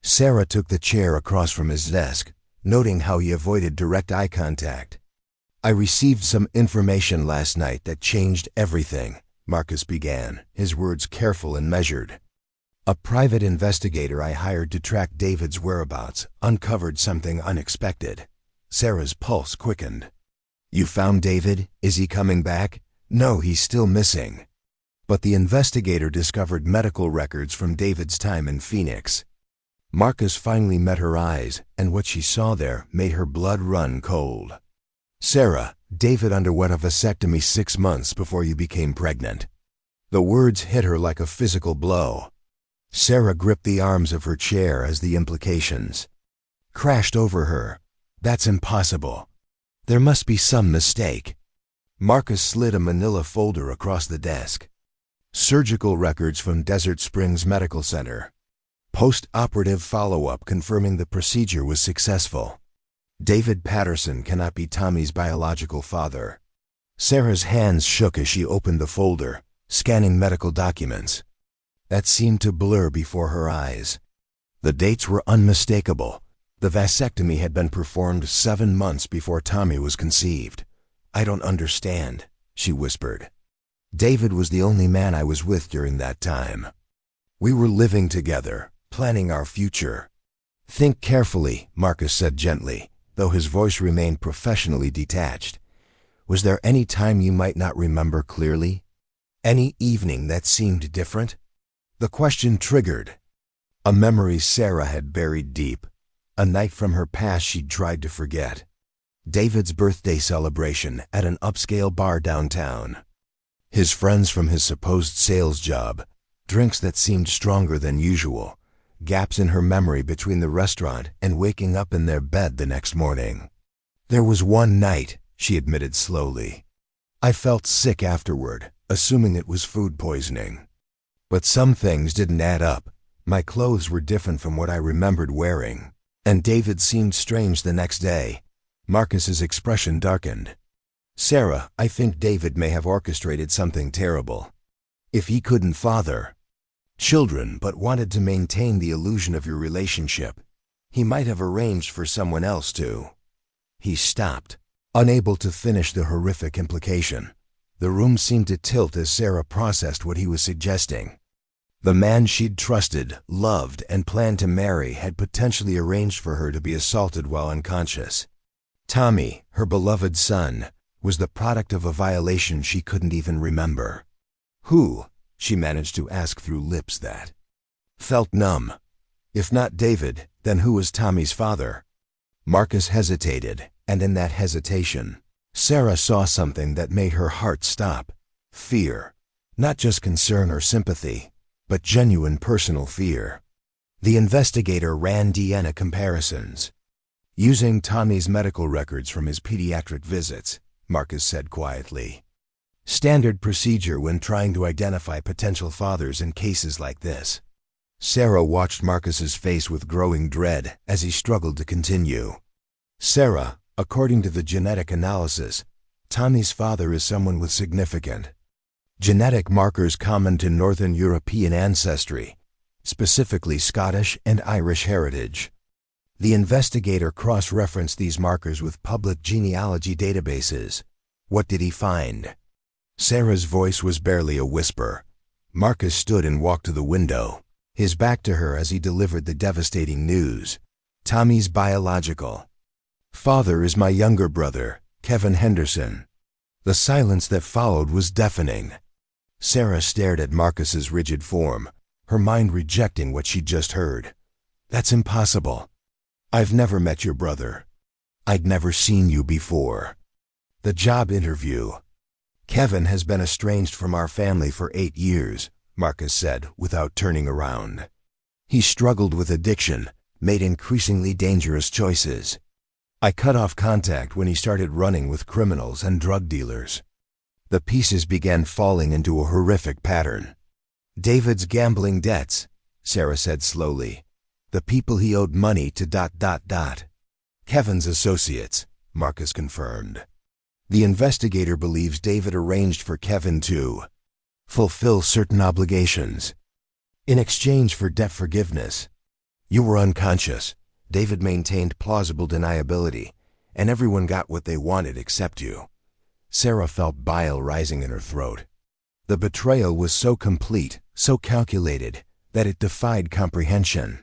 Sarah took the chair across from his desk, noting how he avoided direct eye contact. "I received some information last night that changed everything," Marcus began, his words careful and measured. "A private investigator I hired to track David's whereabouts uncovered something unexpected." Sarah's pulse quickened. "You found David? Is he coming back?" "No, he's still missing." But the investigator discovered medical records from David's time in Phoenix. Marcus finally met her eyes, and what she saw there made her blood run cold. "Sarah, David underwent a vasectomy 6 months before you became pregnant." The words hit her like a physical blow. Sarah gripped the arms of her chair as the implications crashed over her. "That's impossible. There must be some mistake." Marcus slid a manila folder across the desk. "Surgical records from Desert Springs Medical Center. Post-operative follow-up confirming the procedure was successful. David Patterson cannot be Tommy's biological father." Sarah's hands shook as she opened the folder, scanning medical documents. That seemed to blur before her eyes. The dates were unmistakable. The vasectomy had been performed 7 months before Tommy was conceived. "I don't understand," she whispered. "David was the only man I was with during that time. We were living together, planning our future." "Think carefully," Marcus said gently, though his voice remained professionally detached. "Was there any time you might not remember clearly? Any evening that seemed different?" The question triggered a memory Sarah had buried deep, a night from her past she'd tried to forget. David's birthday celebration at an upscale bar downtown. His friends from his supposed sales job, drinks that seemed stronger than usual, gaps in her memory between the restaurant and waking up in their bed the next morning. "There was one night," she admitted slowly. "I felt sick afterward, assuming it was food poisoning. But some things didn't add up. My clothes were different from what I remembered wearing. And David seemed strange the next day." Marcus's expression darkened. "Sarah, I think David may have orchestrated something terrible. If he couldn't father children but wanted to maintain the illusion of your relationship, he might have arranged for someone else to." He stopped, unable to finish the horrific implication. The room seemed to tilt as Sarah processed what he was suggesting. The man she'd trusted, loved, and planned to marry had potentially arranged for her to be assaulted while unconscious. Tommy, her beloved son, was the product of a violation she couldn't even remember. Who, she managed to ask through lips that felt numb. If not David, then who was Tommy's father? Marcus hesitated, and in that hesitation, Sarah saw something that made her heart stop. Fear. Not just concern or sympathy, but genuine personal fear. The investigator ran DNA comparisons. "Using Tommy's medical records from his pediatric visits," Marcus said quietly. "Standard procedure when trying to identify potential fathers in cases like this." Sarah watched Marcus's face with growing dread as he struggled to continue. "Sarah, according to the genetic analysis, Tommy's father is someone with significant genetic markers common to Northern European ancestry, specifically Scottish and Irish heritage." The investigator cross-referenced these markers with public genealogy databases. What did he find? Sarah's voice was barely a whisper. Marcus stood and walked to the window, his back to her as he delivered the devastating news. "Tommy's biological father is my younger brother, Kevin Henderson." The silence that followed was deafening. Sarah stared at Marcus's rigid form, her mind rejecting what she'd just heard. "That's impossible." I've never met your brother. I'd never seen you before. The job interview. Kevin has been estranged from our family for 8 years, Marcus said without turning around. He struggled with addiction, made increasingly dangerous choices. I cut off contact when he started running with criminals and drug dealers. The pieces began falling into a horrific pattern. David's gambling debts, Sarah said slowly. The people he owed money to ... Kevin's associates, Marcus confirmed. The investigator believes David arranged for Kevin to fulfill certain obligations in exchange for debt forgiveness. You were unconscious. David maintained plausible deniability, and everyone got what they wanted except you. Sarah felt bile rising in her throat. The betrayal was so complete, so calculated, that it defied comprehension.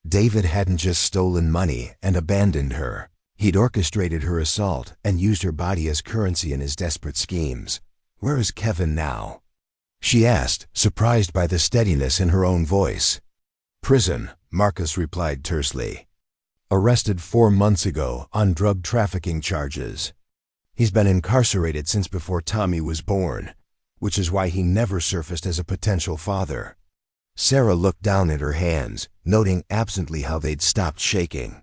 David hadn't just stolen money and abandoned her. He'd orchestrated her assault and used her body as currency in his desperate schemes. Where is Kevin now? She asked, surprised by the steadiness in her own voice. Prison, Marcus replied tersely. Arrested 4 months ago on drug trafficking charges. He's been incarcerated since before Tommy was born, which is why he never surfaced as a potential father. Sarah looked down at her hands, noting absently how they'd stopped shaking.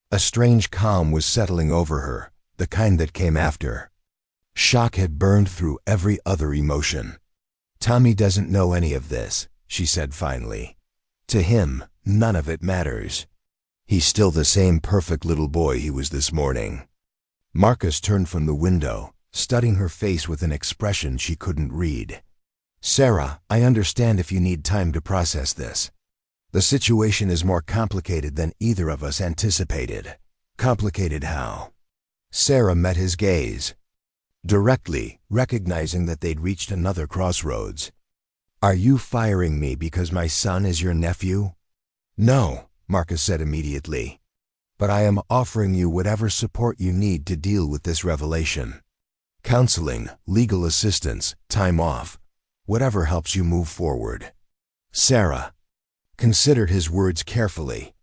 A strange calm was settling over her, the kind that came after. Shock had burned through every other emotion. Tommy doesn't know any of this, she said finally. To him, none of it matters. He's still the same perfect little boy he was this morning. Marcus turned from the window, studying her face with an expression she couldn't read. Sarah, I understand if you need time to process this. The situation is more complicated than either of us anticipated. Complicated how? Sarah met his gaze. Directly, recognizing that they'd reached another crossroads. Are you firing me because my son is your nephew? No, Marcus said immediately. But I am offering you whatever support you need to deal with this revelation. Counseling, legal assistance, time off, whatever helps you move forward. Sarah considered his words carefully.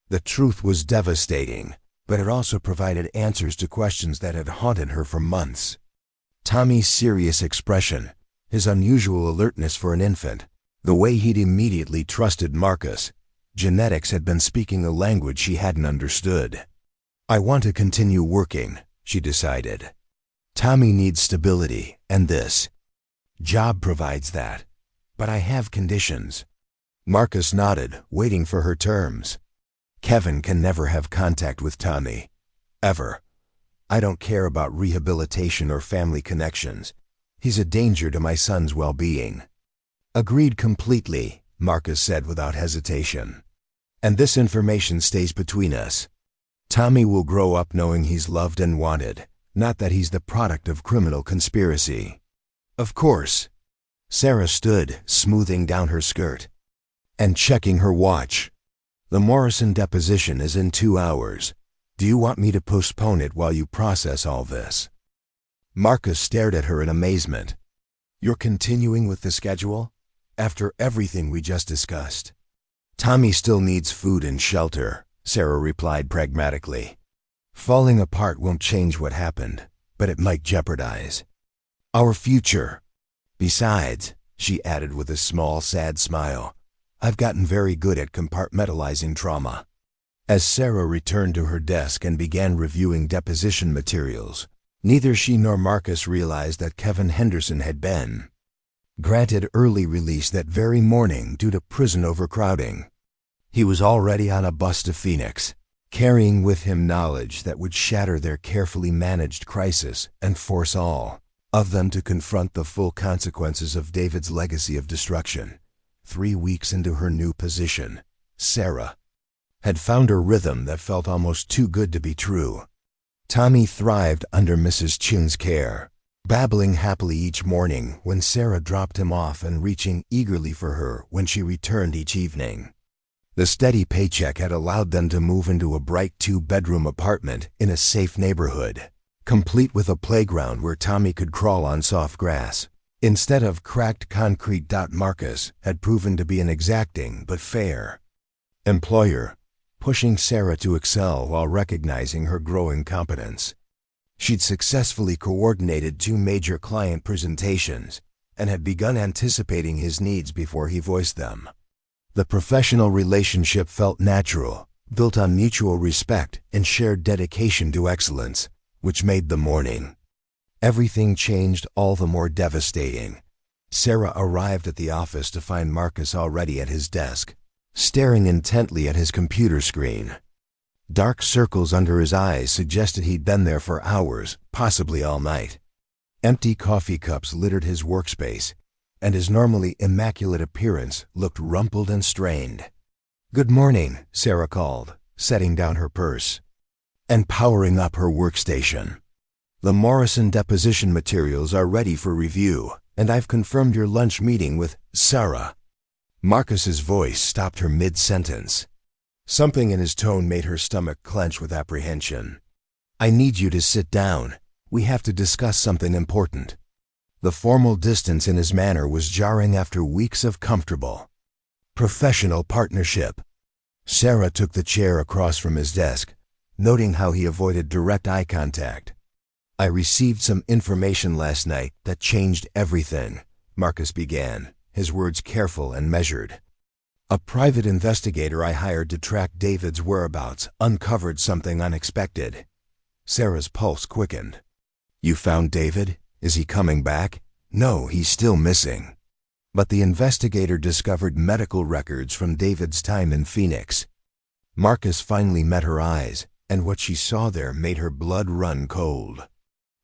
The truth was devastating, but it also provided answers to questions that had haunted her for months. Tommy's serious expression, his unusual alertness for an infant, the way he'd immediately trusted Marcus. Genetics had been speaking a language she hadn't understood. I want to continue working, she decided. Tommy needs stability, and this job provides that. But I have conditions. Marcus nodded, waiting for her terms. Kevin can never have contact with Tommy. Ever. I don't care about rehabilitation or family connections. He's a danger to my son's well-being. Agreed completely, Marcus said without hesitation. And this information stays between us. Tommy will grow up knowing he's loved and wanted, not that he's the product of criminal conspiracy. Of course. Sarah stood, smoothing down her skirt and checking her watch. The Morrison deposition is in 2 hours. Do you want me to postpone it while you process all this? Marcus stared at her in amazement. You're continuing with the schedule? After everything we just discussed? Tommy still needs food and shelter, Sarah replied pragmatically. Falling apart won't change what happened, but it might jeopardize our future. Besides, she added with a small, sad smile, I've gotten very good at compartmentalizing trauma. As Sarah returned to her desk and began reviewing deposition materials, neither she nor Marcus realized that Kevin Henderson had been granted early release that very morning due to prison overcrowding. He was already on a bus to Phoenix, carrying with him knowledge that would shatter their carefully managed crisis and force all of them to confront the full consequences of David's legacy of destruction. 3 weeks into her new position, Sarah had found a rhythm that felt almost too good to be true. Tommy thrived under Mrs. Chin's care, babbling happily each morning when Sarah dropped him off and reaching eagerly for her when she returned each evening. The steady paycheck had allowed them to move into a bright 2-bedroom apartment in a safe neighborhood, complete with a playground where Tommy could crawl on soft grass, instead of cracked concrete. Marcus had proven to be an exacting but fair employer. pushing Sarah to excel while recognizing her growing competence. She'd successfully coordinated 2 major client presentations and had begun anticipating his needs before he voiced them. The professional relationship felt natural, built on mutual respect and shared dedication to excellence, which made the morning. Everything changed all the more devastating. Sarah arrived at the office to find Marcus already at his desk, staring intently at his computer screen. Dark circles under his eyes suggested he'd been there for hours, possibly all night. Empty coffee cups littered his workspace, and his normally immaculate appearance looked rumpled and strained. "Good morning," Sarah called, setting down her purse and powering up her workstation. "The Morrison deposition materials are ready for review, and I've confirmed your lunch meeting with Sarah." Marcus's voice stopped her mid-sentence. Something in his tone made her stomach clench with apprehension. "I need you to sit down. We have to discuss something important." The formal distance in his manner was jarring after weeks of comfortable, professional partnership. Sarah took the chair across from his desk, noting how he avoided direct eye contact. "I received some information last night that changed everything," Marcus began, his words careful and measured. "A private investigator I hired to track David's whereabouts uncovered something unexpected." Sarah's pulse quickened. "You found David? Is he coming back?" "No, he's still missing." But the investigator discovered medical records from David's time in Phoenix. Marcus finally met her eyes, and what she saw there made her blood run cold.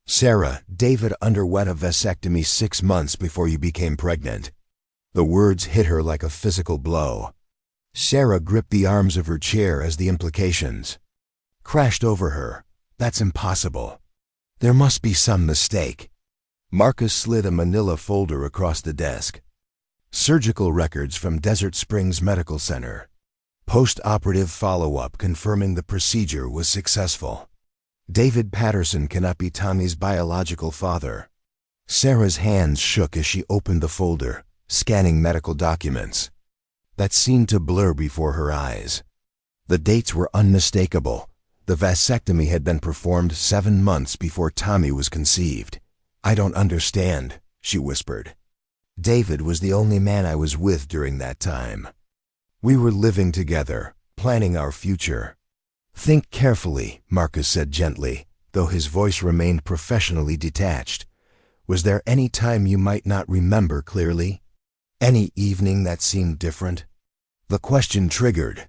"Sarah, David underwent a vasectomy 6 months before you became pregnant." The words hit her like a physical blow. Sarah gripped the arms of her chair as the implications crashed over her. "That's impossible. There must be some mistake." Marcus slid a manila folder across the desk. "Surgical records from Desert Springs Medical Center. Post-operative follow-up confirming the procedure was successful. David Patterson cannot be Tommy's biological father." Sarah's hands shook as she opened the folder, scanning medical documents that seemed to blur before her eyes. The dates were unmistakable. The vasectomy had been performed 7 months before Tommy was conceived. "I don't understand," she whispered. "David was the only man I was with during that time. We were living together, planning our future." "Think carefully," Marcus said gently, though his voice remained professionally detached. "Was there any time you might not remember clearly? Any evening that seemed different?" The question triggered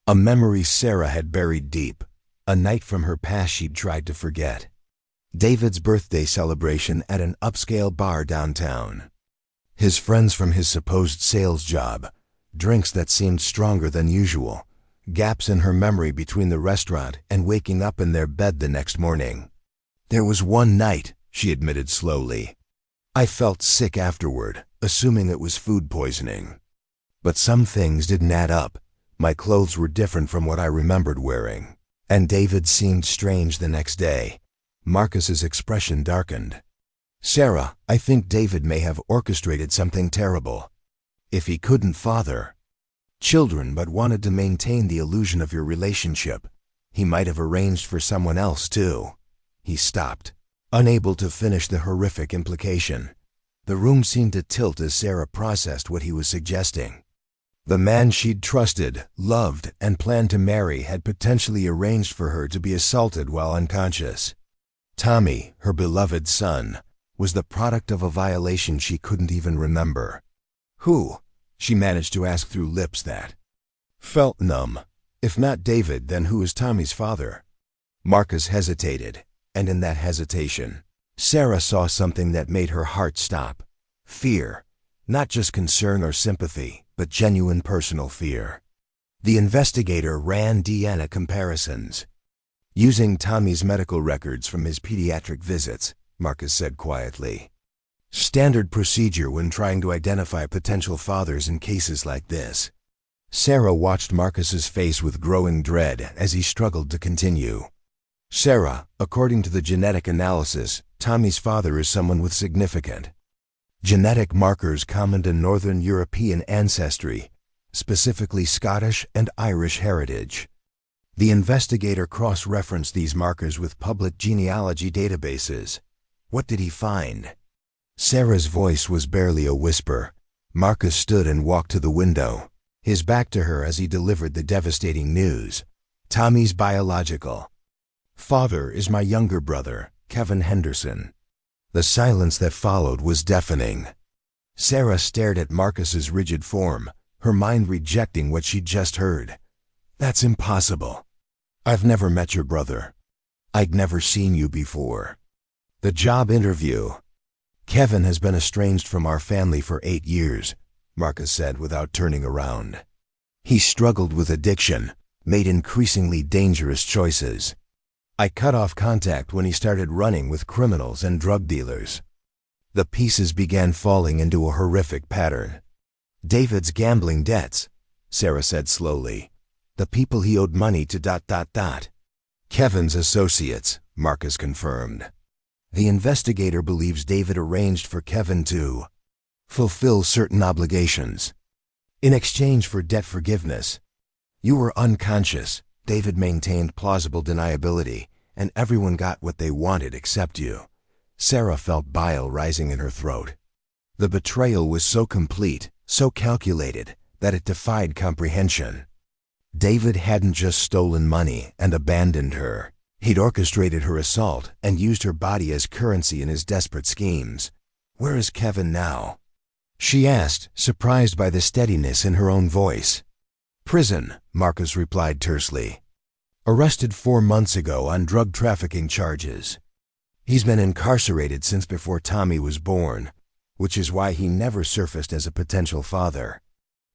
a memory Sarah had buried deep, a night from her past she'd tried to forget. David's birthday celebration at an upscale bar downtown. His friends from his supposed sales job, drinks that seemed stronger than usual, gaps in her memory between the restaurant and waking up in their bed the next morning. "There was one night," she admitted slowly. "I felt sick afterward, assuming it was food poisoning. But some things didn't add up. My clothes were different from what I remembered wearing. And David seemed strange the next day." Marcus's expression darkened. "Sarah, I think David may have orchestrated something terrible. If he couldn't father children but wanted to maintain the illusion of your relationship, he might have arranged for someone else too." He stopped, unable to finish the horrific implication. The room seemed to tilt as Sarah processed what he was suggesting. The man she'd trusted, loved, and planned to marry had potentially arranged for her to be assaulted while unconscious. Tommy, her beloved son, was the product of a violation she couldn't even remember. "Who?" she managed to ask through lips that felt numb. "If not David, then who is Tommy's father?" Marcus hesitated, and in that hesitation, Sarah saw something that made her heart stop. Fear. Not just concern or sympathy, but genuine personal fear. The investigator ran DNA comparisons. "Using Tommy's medical records from his pediatric visits," Marcus said quietly. "Standard procedure when trying to identify potential fathers in cases like this." Sarah watched Marcus's face with growing dread as he struggled to continue. "Sarah, according to the genetic analysis, Tommy's father is someone with significant genetic markers common to Northern European ancestry, specifically Scottish and Irish heritage." The investigator cross-referenced these markers with public genealogy databases. What did he find? Sarah's voice was barely a whisper. Marcus stood and walked to the window, his back to her as he delivered the devastating news. Tommy's biological father is my younger brother, Kevin Henderson. The silence that followed was deafening. Sarah stared at Marcus's rigid form, her mind rejecting what she'd just heard. That's impossible. I've never met your brother. I'd never seen you before. The job interview. Kevin has been estranged from our family for 8 years, Marcus said without turning around. He struggled with addiction, made increasingly dangerous choices. I cut off contact when he started running with criminals and drug dealers. The pieces began falling into a horrific pattern. David's gambling debts, Sarah said slowly. The people he owed money to ... Kevin's associates, Marcus confirmed. The investigator believes David arranged for Kevin to fulfill certain obligations. In exchange for debt forgiveness. You were unconscious, David maintained plausible deniability, and everyone got what they wanted except you. Sarah felt bile rising in her throat. The betrayal was so complete, so calculated, that it defied comprehension. David hadn't just stolen money and abandoned her. He'd orchestrated her assault and used her body as currency in his desperate schemes. Where is Kevin now? She asked, surprised by the steadiness in her own voice. Prison, Marcus replied tersely. Arrested 4 months ago on drug trafficking charges. He's been incarcerated since before Tommy was born, which is why he never surfaced as a potential father.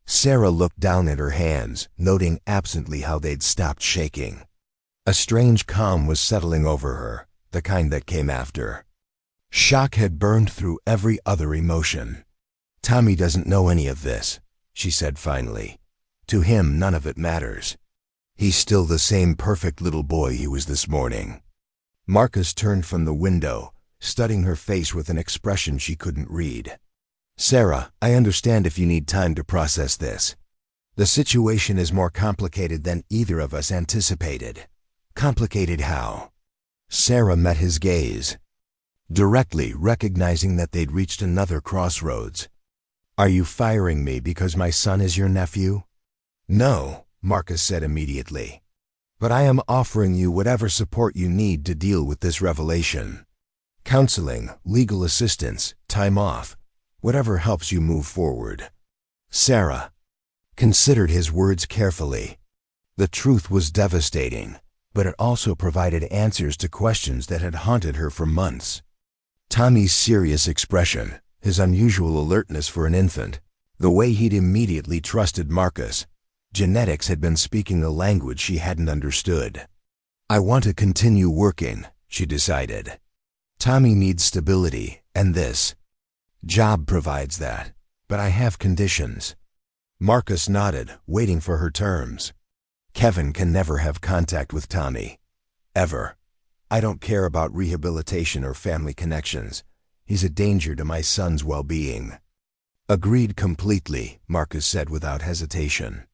Sarah looked down at her hands, noting absently how they'd stopped shaking. A strange calm was settling over her, the kind that came after. Shock had burned through every other emotion. Tommy doesn't know any of this, she said finally. To him, none of it matters. He's still the same perfect little boy he was this morning. Marcus turned from the window, studying her face with an expression she couldn't read. Sarah, I understand if you need time to process this. The situation is more complicated than either of us anticipated. Complicated how? Sarah met his gaze, directly recognizing that they'd reached another crossroads. Are you firing me because my son is your nephew? No, Marcus said immediately. But I am offering you whatever support you need to deal with this revelation. Counseling, legal assistance, time off, whatever helps you move forward. Sarah considered his words carefully. The truth was devastating, but it also provided answers to questions that had haunted her for months. Tommy's serious expression, his unusual alertness for an infant, the way he'd immediately trusted Marcus. Genetics had been speaking a language she hadn't understood. I want to continue working, she decided. Tommy needs stability, and this job provides that, but I have conditions. Marcus nodded, waiting for her terms. Kevin can never have contact with Tommy. Ever. I don't care about rehabilitation or family connections. He's a danger to my son's well-being. Agreed completely, Marcus said without hesitation.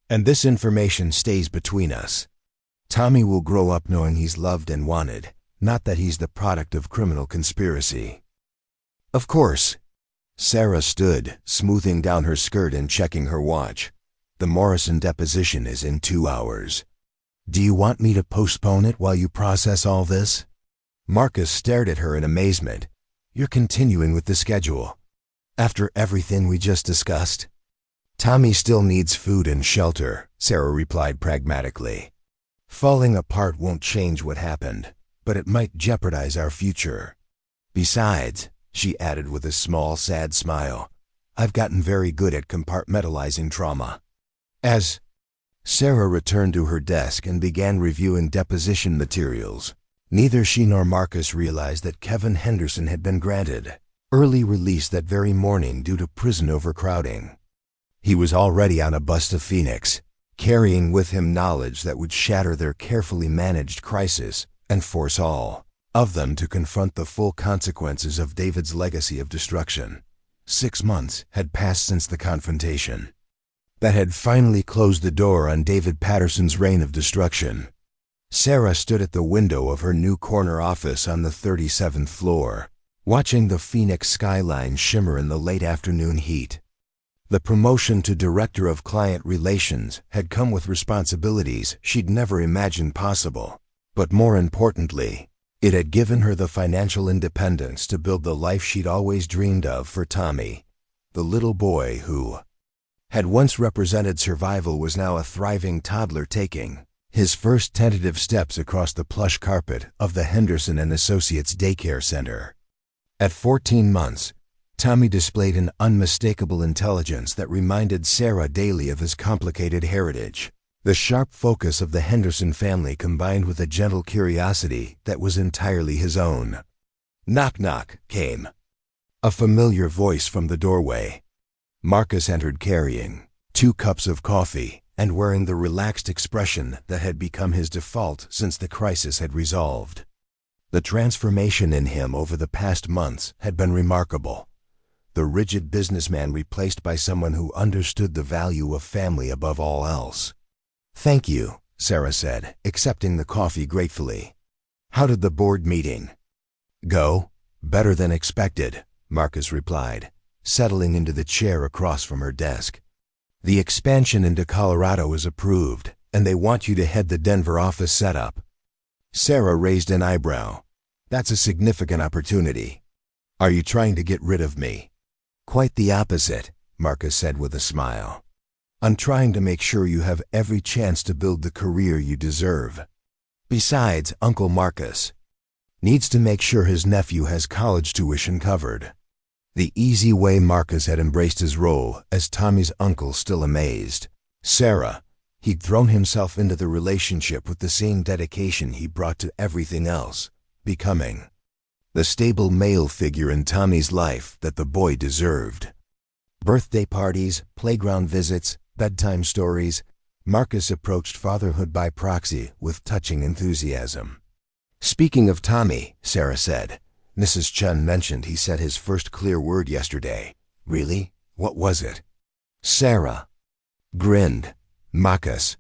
And this information stays between us. Tommy will grow up knowing he's loved and wanted, not that he's the product of criminal conspiracy. Of course. Sarah stood, smoothing down her skirt and checking her watch. The Morrison deposition is in 2 hours. Do you want me to postpone it while you process all this? Marcus stared at her in amazement. You're continuing with the schedule. After everything we just discussed? Tommy still needs food and shelter, Sarah replied pragmatically. Falling apart won't change what happened, but it might jeopardize our future. Besides, she added with a small, sad smile, I've gotten very good at compartmentalizing trauma. As Sarah returned to her desk and began reviewing deposition materials, neither she nor Marcus realized that Kevin Henderson had been granted early release that very morning due to prison overcrowding. He was already on a bus to Phoenix, carrying with him knowledge that would shatter their carefully managed crisis and force all of them to confront the full consequences of David's legacy of destruction. 6 months had passed since the confrontation. that had finally closed the door on David Patterson's reign of destruction. Sarah stood at the window of her new corner office on the 37th floor, watching the Phoenix skyline shimmer in the late afternoon heat. The promotion to Director of Client Relations had come with responsibilities she'd never imagined possible, but more importantly, it had given her the financial independence to build the life she'd always dreamed of for Tommy. The little boy who had once represented survival was now a thriving toddler taking his first tentative steps across the plush carpet of the Henderson and Associates Daycare Center. At 14 months, Tommy displayed an unmistakable intelligence that reminded Sarah daily of his complicated heritage. The sharp focus of the Henderson family combined with a gentle curiosity that was entirely his own. Knock knock came a familiar voice from the doorway. Marcus entered carrying 2 cups of coffee and wearing the relaxed expression that had become his default since the crisis had resolved. The transformation in him over the past months had been remarkable. The rigid businessman replaced by someone who understood the value of family above all else. "Thank you," Sarah said, accepting the coffee gratefully. "How did the board meeting go?" "Better than expected," Marcus replied, settling into the chair across from her desk. "The expansion into Colorado is approved, and they want you to head the Denver office setup." Sarah raised an eyebrow. "That's a significant opportunity. Are you trying to get rid of me?" "Quite the opposite," Marcus said with a smile. "I'm trying to make sure you have every chance to build the career you deserve. Besides, Uncle Marcus needs to make sure his nephew has college tuition covered." The easy way Marcus had embraced his role as Tommy's uncle still amazed Sarah. He'd thrown himself into the relationship with the same dedication he brought to everything else, becoming the stable male figure in Tommy's life that the boy deserved. Birthday parties, playground visits, bedtime stories, Marcus approached fatherhood by proxy with touching enthusiasm. "Speaking of Tommy," Sarah said, "Mrs. Chen mentioned he said his first clear word yesterday." "Really? What was it?" Sarah grinned. "Marcus.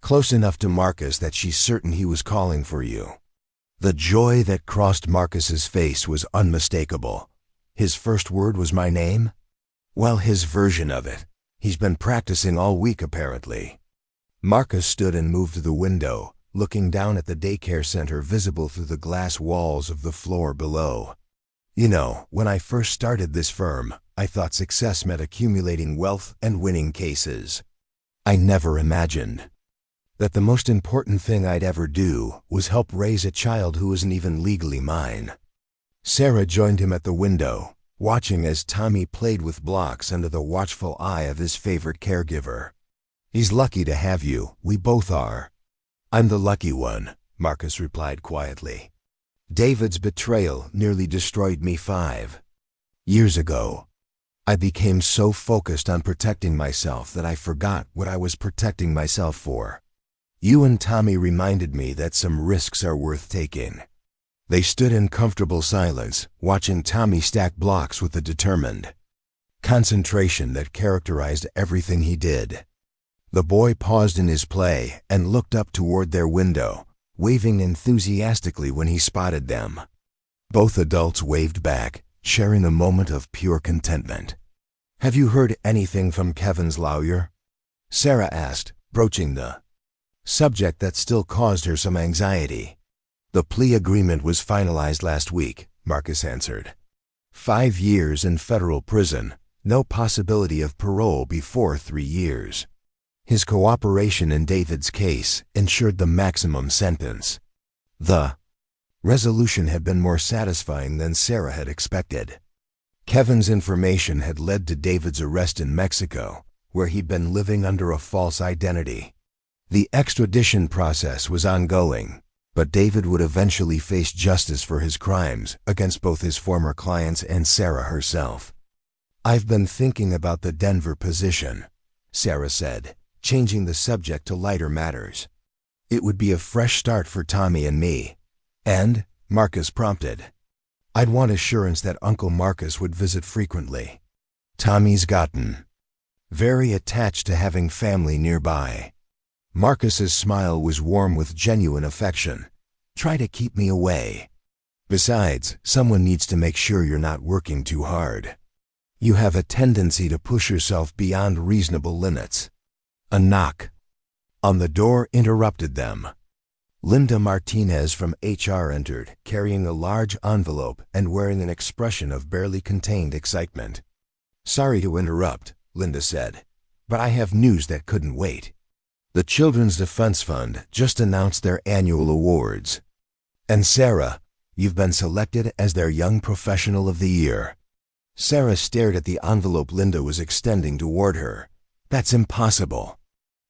Close enough to Marcus that she's certain he was calling for you." The joy that crossed Marcus's face was unmistakable. His first word was my name? Well, his version of it. He's been practicing all week, apparently. Marcus stood and moved to the window, looking down at the daycare center visible through the glass walls of the floor below. "You know, when I first started this firm, I thought success meant accumulating wealth and winning cases. I never imagined that the most important thing I'd ever do was help raise a child who isn't even legally mine." Sarah joined him at the window, watching as Tommy played with blocks under the watchful eye of his favorite caregiver. "He's lucky to have you, we both are." "I'm the lucky one," Marcus replied quietly. "David's betrayal nearly destroyed me 5 years ago. I became so focused on protecting myself that I forgot what I was protecting myself for. You and Tommy reminded me that some risks are worth taking." They stood in comfortable silence, watching Tommy stack blocks with the determined concentration that characterized everything he did. The boy paused in his play and looked up toward their window, waving enthusiastically when he spotted them. Both adults waved back, sharing a moment of pure contentment. "Have you heard anything from Kevin's lawyer?" Sarah asked, broaching the subject that still caused her some anxiety. "The plea agreement was finalized last week," Marcus answered. 5 years in federal prison, no possibility of parole before 3 years. His cooperation in David's case ensured the maximum sentence. The resolution had been more satisfying than Sarah had expected. Kevin's information had led to David's arrest in Mexico, where he'd been living under a false identity. The extradition process was ongoing, but David would eventually face justice for his crimes against both his former clients and Sarah herself. "I've been thinking about the Denver position," Sarah said, changing the subject to lighter matters. "It would be a fresh start for Tommy and me. And," Marcus prompted, "I'd want assurance that Uncle Marcus would visit frequently. Tommy's gotten very attached to having family nearby. Marcus's smile was warm with genuine affection. Try to keep me away. Besides, someone needs to make sure you're not working too hard. You have a tendency to push yourself beyond reasonable limits. A knock on the door interrupted them. Linda Martinez from HR entered, carrying a large envelope and wearing an expression of barely contained excitement. "Sorry to interrupt," Linda said, "but I have news that couldn't wait. The Children's Defense Fund just announced their annual awards. And Sarah, you've been selected as their Young Professional of the Year." Sarah stared at the envelope Linda was extending toward her. "That's impossible.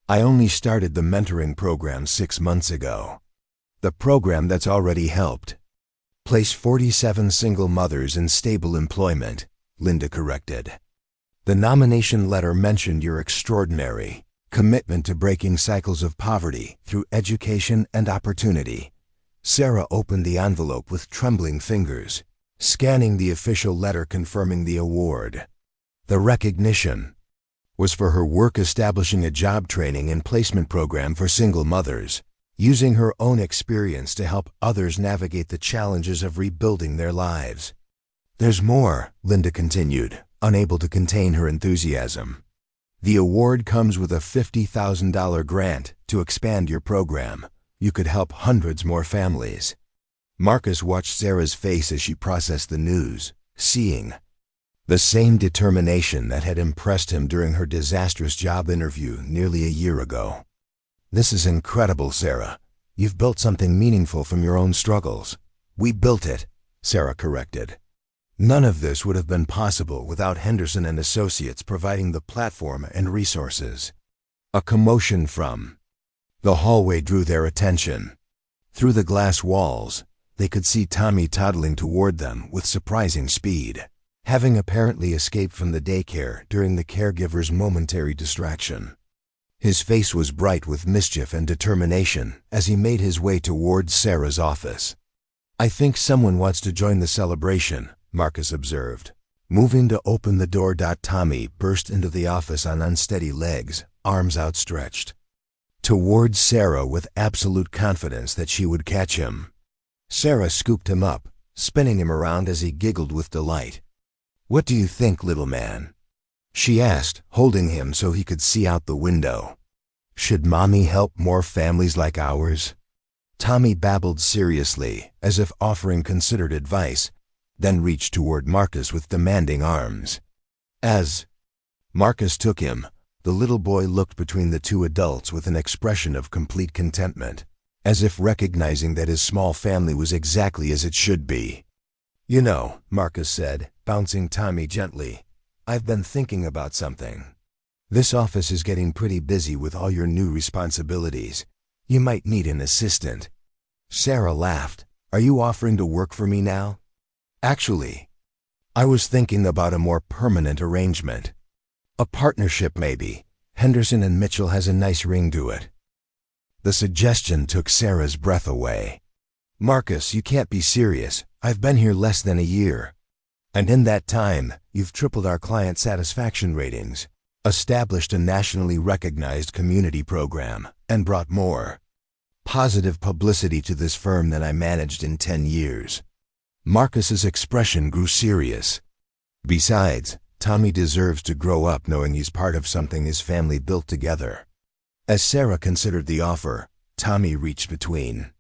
I only started the mentoring program 6 months ago." "The program that's already helped place 47 single mothers in stable employment," Linda corrected. "The nomination letter mentioned your extraordinary commitment to breaking cycles of poverty through education and opportunity." Sarah opened the envelope with trembling fingers, scanning the official letter confirming the award. The recognition was for her work establishing a job training and placement program for single mothers, using her own experience to help others navigate the challenges of rebuilding their lives. "There's more," Linda continued, unable to contain her enthusiasm. "The award comes with a $50,000 grant to expand your program. You could help hundreds more families." Marcus watched Sarah's face as she processed the news, seeing the same determination that had impressed him during her disastrous job interview nearly a year ago. "This is incredible, Sarah. You've built something meaningful from your own struggles." "We built it," Sarah corrected. "None of this would have been possible without Henderson and Associates providing the platform and resources." A commotion from the hallway drew their attention. Through the glass walls, they could see Tommy toddling toward them with surprising speed, having apparently escaped from the daycare during the caregiver's momentary distraction. His face was bright with mischief and determination as he made his way towards Sarah's office. "I think someone wants to join the celebration," Marcus observed. Moving to open the door, Tommy burst into the office on unsteady legs, arms outstretched towards Sarah with absolute confidence that she would catch him. Sarah scooped him up, spinning him around as he giggled with delight. "What do you think, little man?" she asked, holding him so he could see out the window. "Should Mommy help more families like ours?" Tommy babbled seriously, as if offering considered advice, then reached toward Marcus with demanding arms. As Marcus took him, the little boy looked between the two adults with an expression of complete contentment, as if recognizing that his small family was exactly as it should be. "You know," Marcus said, bouncing Tommy gently, "I've been thinking about something. This office is getting pretty busy with all your new responsibilities. You might need an assistant." Sarah laughed. "Are you offering to work for me now?" "Actually, I was thinking about a more permanent arrangement. A partnership maybe. Henderson and Mitchell has a nice ring to it." The suggestion took Sarah's breath away. "Marcus, you can't be serious. I've been here less than a year. And in that time, you've tripled our client satisfaction ratings, established a nationally recognized community program, and brought more positive publicity to this firm than I managed in 10 years. Marcus's expression grew serious. "Besides, Tommy deserves to grow up knowing he's part of something his family built together." As Sarah considered the offer, Tommy reached between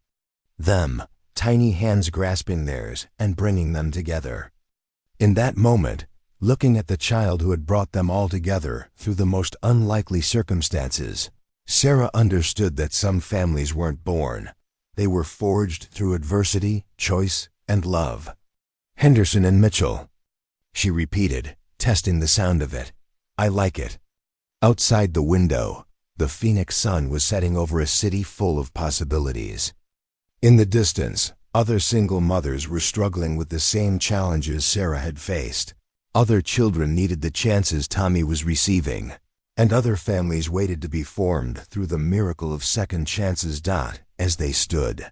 them, tiny hands grasping theirs and bringing them together. In that moment, looking at the child who had brought them all together through the most unlikely circumstances, Sarah understood that some families weren't born. They were forged through adversity, choice, and love. "Henderson and Mitchell," she repeated, testing the sound of it. "I like it." Outside the window, the Phoenix sun was setting over a city full of possibilities. In the distance, other single mothers were struggling with the same challenges Sarah had faced. Other children needed the chances Tommy was receiving, and other families waited to be formed through the miracle of second chances. As they stood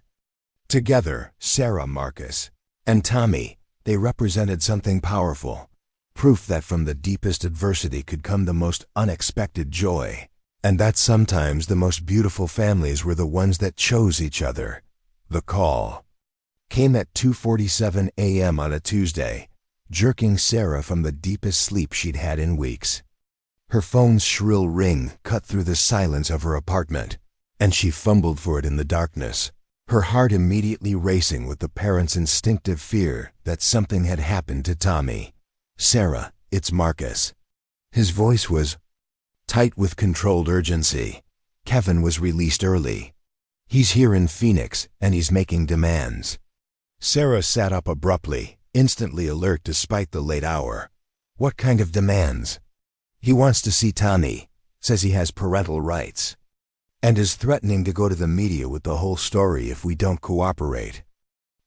together, Sarah, Marcus, and Tommy, they represented something powerful. Proof that from the deepest adversity could come the most unexpected joy, and that sometimes the most beautiful families were the ones that chose each other. The call came at 2:47 a.m. on a Tuesday, jerking Sarah from the deepest sleep she'd had in weeks. Her phone's shrill ring cut through the silence of her apartment, and she fumbled for it in the darkness, her heart immediately racing with the parents' instinctive fear that something had happened to Tommy. "Sarah, it's Marcus." His voice was tight with controlled urgency. "Kevin was released early. He's here in Phoenix, and he's making demands." Sarah sat up abruptly, instantly alert despite the late hour. "What kind of demands?" "He wants to see Tommy, says he has parental rights, and is threatening to go to the media with the whole story if we don't cooperate."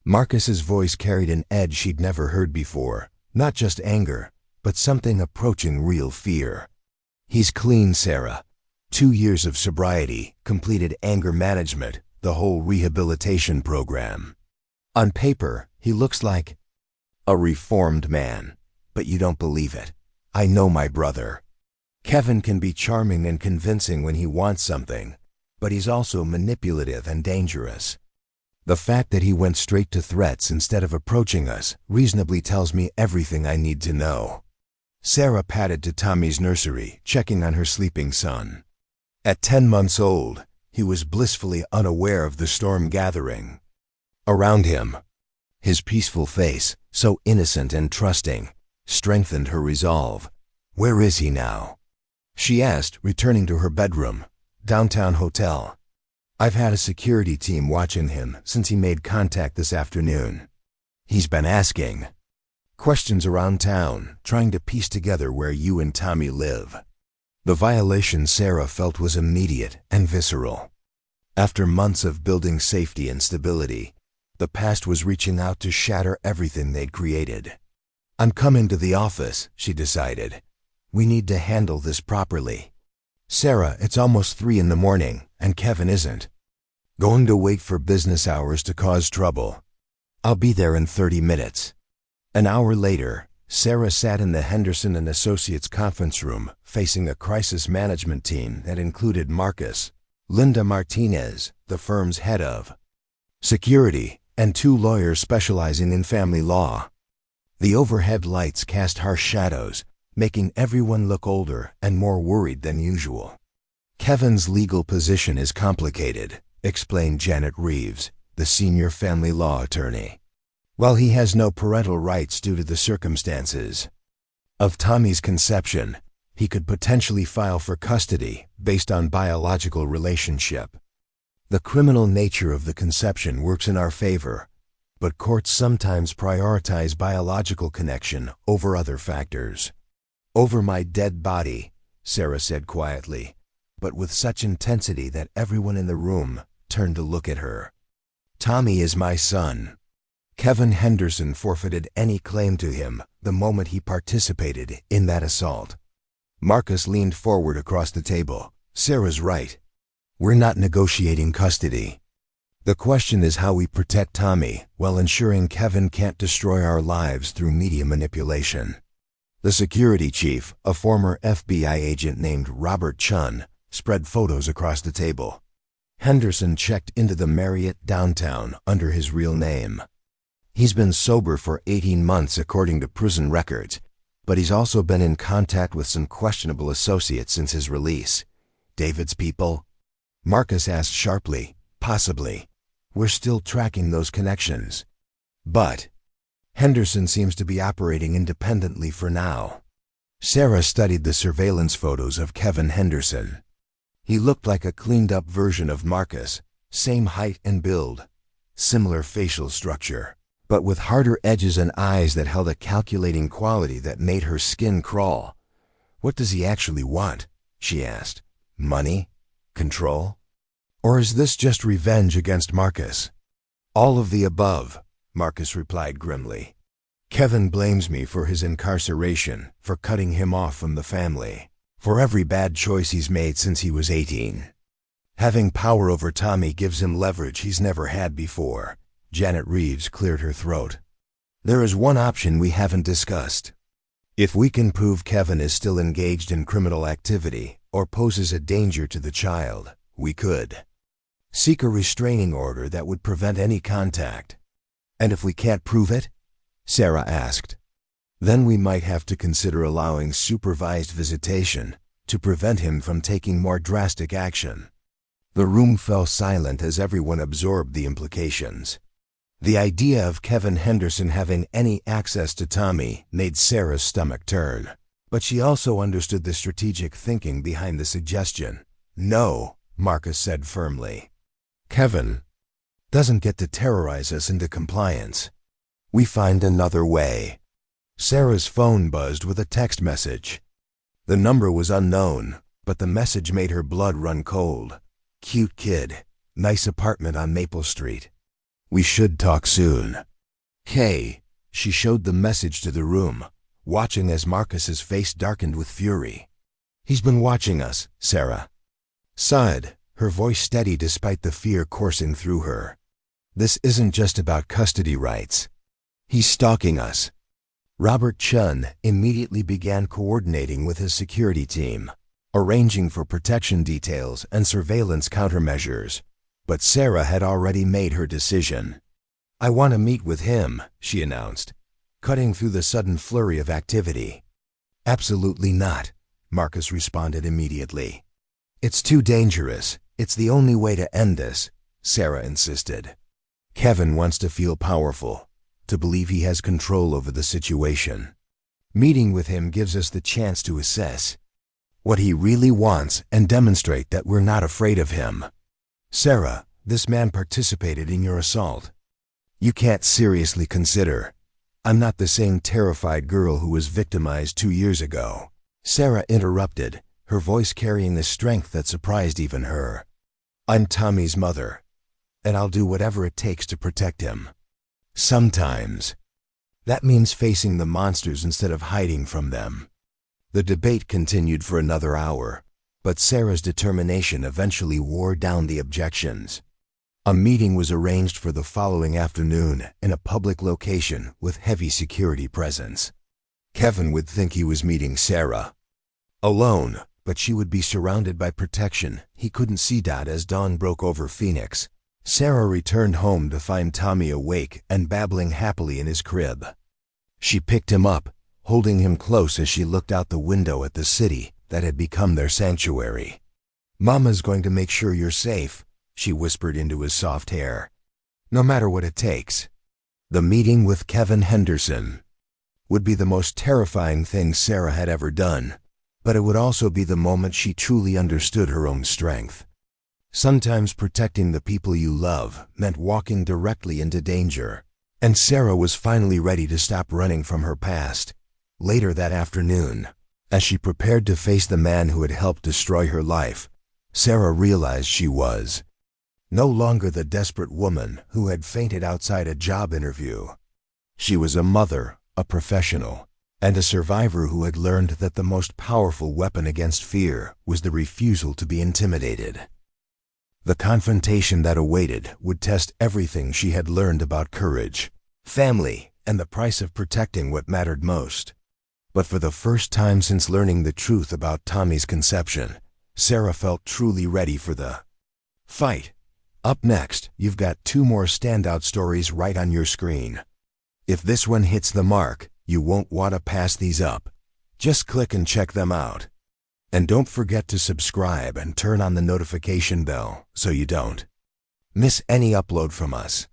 Marcus's voice carried an edge she'd never heard before, not just anger, but something approaching real fear. "He's clean, Sarah. 2 years of sobriety, completed anger management, the whole rehabilitation program. On paper, he looks like a reformed man, but you don't believe it. I know my brother. Kevin can be charming and convincing when he wants something, but he's also manipulative and dangerous. The fact that he went straight to threats instead of approaching us reasonably tells me everything I need to know." Sarah padded to Tommy's nursery, checking on her sleeping son. At 10 months old, he was blissfully unaware of the storm gathering around him. His peaceful face, so innocent and trusting, strengthened her resolve. "Where is he now?" she asked, returning to her bedroom. "Downtown hotel. I've had a security team watching him since he made contact this afternoon. He's been asking questions around town, trying to piece together where you and Tommy live." The violation Sarah felt was immediate and visceral. After months of building safety and stability, the past was reaching out to shatter everything they'd created. "I'm coming to the office," she decided. "We need to handle this properly. Sarah, it's almost 3 in the morning, and Kevin isn't going to wait for business hours to cause trouble. I'll be there in 30 minutes. An hour later, Sarah sat in the Henderson and Associates conference room facing a crisis management team that included Marcus, Linda Martinez, the firm's head of security, and 2 lawyers specializing in family law. The overhead lights cast harsh shadows, making everyone look older and more worried than usual. "Kevin's legal position is complicated," explained Janet Reeves, the senior family law attorney. "While he has no parental rights due to the circumstances of Tommy's conception, he could potentially file for custody based on biological relationship. The criminal nature of the conception works in our favor, but courts sometimes prioritize biological connection over other factors." "Over my dead body," Sarah said quietly, but with such intensity that everyone in the room turned to look at her. "Tommy is my son. Kevin Henderson forfeited any claim to him the moment he participated in that assault." Marcus leaned forward across the table. "Sarah's right. We're not negotiating custody. The question is how we protect Tommy while ensuring Kevin can't destroy our lives through media manipulation." The security chief, a former FBI agent named Robert Chun, spread photos across the table. Henderson checked into the Marriott downtown under his real name. He's been sober for 18 months according to prison records, but he's also been in contact with some questionable associates since his release. "David's people?" Marcus asked sharply. "Possibly. We're still tracking those connections. But Henderson seems to be operating independently for now." Sarah studied the surveillance photos of Kevin Henderson. He looked like a cleaned-up version of Marcus, same height and build, similar facial structure, but with harder edges and eyes that held a calculating quality that made her skin crawl. "What does he actually want?" she asked. "Money? Control? Or is this just revenge against Marcus?" "All of the above," Marcus replied grimly. "Kevin blames me for his incarceration, for cutting him off from the family, for every bad choice he's made since he was 18. Having power over Tommy gives him leverage he's never had before." Janet Reeves cleared her throat. "There is one option we haven't discussed. If we can prove Kevin is still engaged in criminal activity or poses a danger to the child, we could seek a restraining order that would prevent any contact. And if we can't prove it? Sarah asked. Then we might have to consider allowing supervised visitation to prevent him from taking more drastic action. The room fell silent as everyone absorbed the implications. The idea of Kevin Henderson having any access to Tommy made Sarah's stomach turn. But she also understood the strategic thinking behind the suggestion. No, Marcus said firmly. Kevin doesn't get to terrorize us into compliance. We find another way. Sarah's phone buzzed with a text message. The number was unknown, but the message made her blood run cold. Cute kid. Nice apartment on Maple Street. We should talk soon. Kay, she showed the message to the room, watching as Marcus's face darkened with fury. He's been watching us, Sarah sighed, her voice steady despite the fear coursing through her. This isn't just about custody rights. He's stalking us. Robert Chun immediately began coordinating with his security team, arranging for protection details and surveillance countermeasures. But Sarah had already made her decision. I want to meet with him, she announced, cutting through the sudden flurry of activity. Absolutely not, Marcus responded immediately. It's too dangerous. It's the only way to end this, Sarah insisted. Kevin wants to feel powerful, to believe he has control over the situation. Meeting with him gives us the chance to assess what he really wants and demonstrate that we're not afraid of him. Sarah, this man participated in your assault. You can't seriously consider. I'm not the same terrified girl who was victimized 2 years ago. Sarah interrupted, her voice carrying the strength that surprised even her. I'm Tommy's mother, and I'll do whatever it takes to protect him. Sometimes that means facing the monsters instead of hiding from them. The debate continued for another hour, but Sarah's determination eventually wore down the objections. A meeting was arranged for the following afternoon in a public location with heavy security presence. Kevin would think he was meeting Sarah alone, but she would be surrounded by protection he couldn't see as dawn broke over Phoenix. Sarah returned home to find Tommy awake and babbling happily in his crib. She picked him up, holding him close as she looked out the window at the city that had become their sanctuary. Mama's going to make sure you're safe, she whispered into his soft hair. No matter what it takes. The meeting with Kevin Henderson would be the most terrifying thing Sarah had ever done, but it would also be the moment she truly understood her own strength. Sometimes protecting the people you love meant walking directly into danger, and Sarah was finally ready to stop running from her past. Later that afternoon, as she prepared to face the man who had helped destroy her life, Sarah realized she was no longer the desperate woman who had fainted outside a job interview. She was a mother, a professional, and a survivor who had learned that the most powerful weapon against fear was the refusal to be intimidated. The confrontation that awaited would test everything she had learned about courage, family, and the price of protecting what mattered most. But for the first time since learning the truth about Tommy's conception, Sarah felt truly ready for the fight. Up next, you've got 2 more standout stories right on your screen. If this one hits the mark, you won't want to pass these up. Just click and check them out. And don't forget to subscribe and turn on the notification bell so you don't miss any upload from us.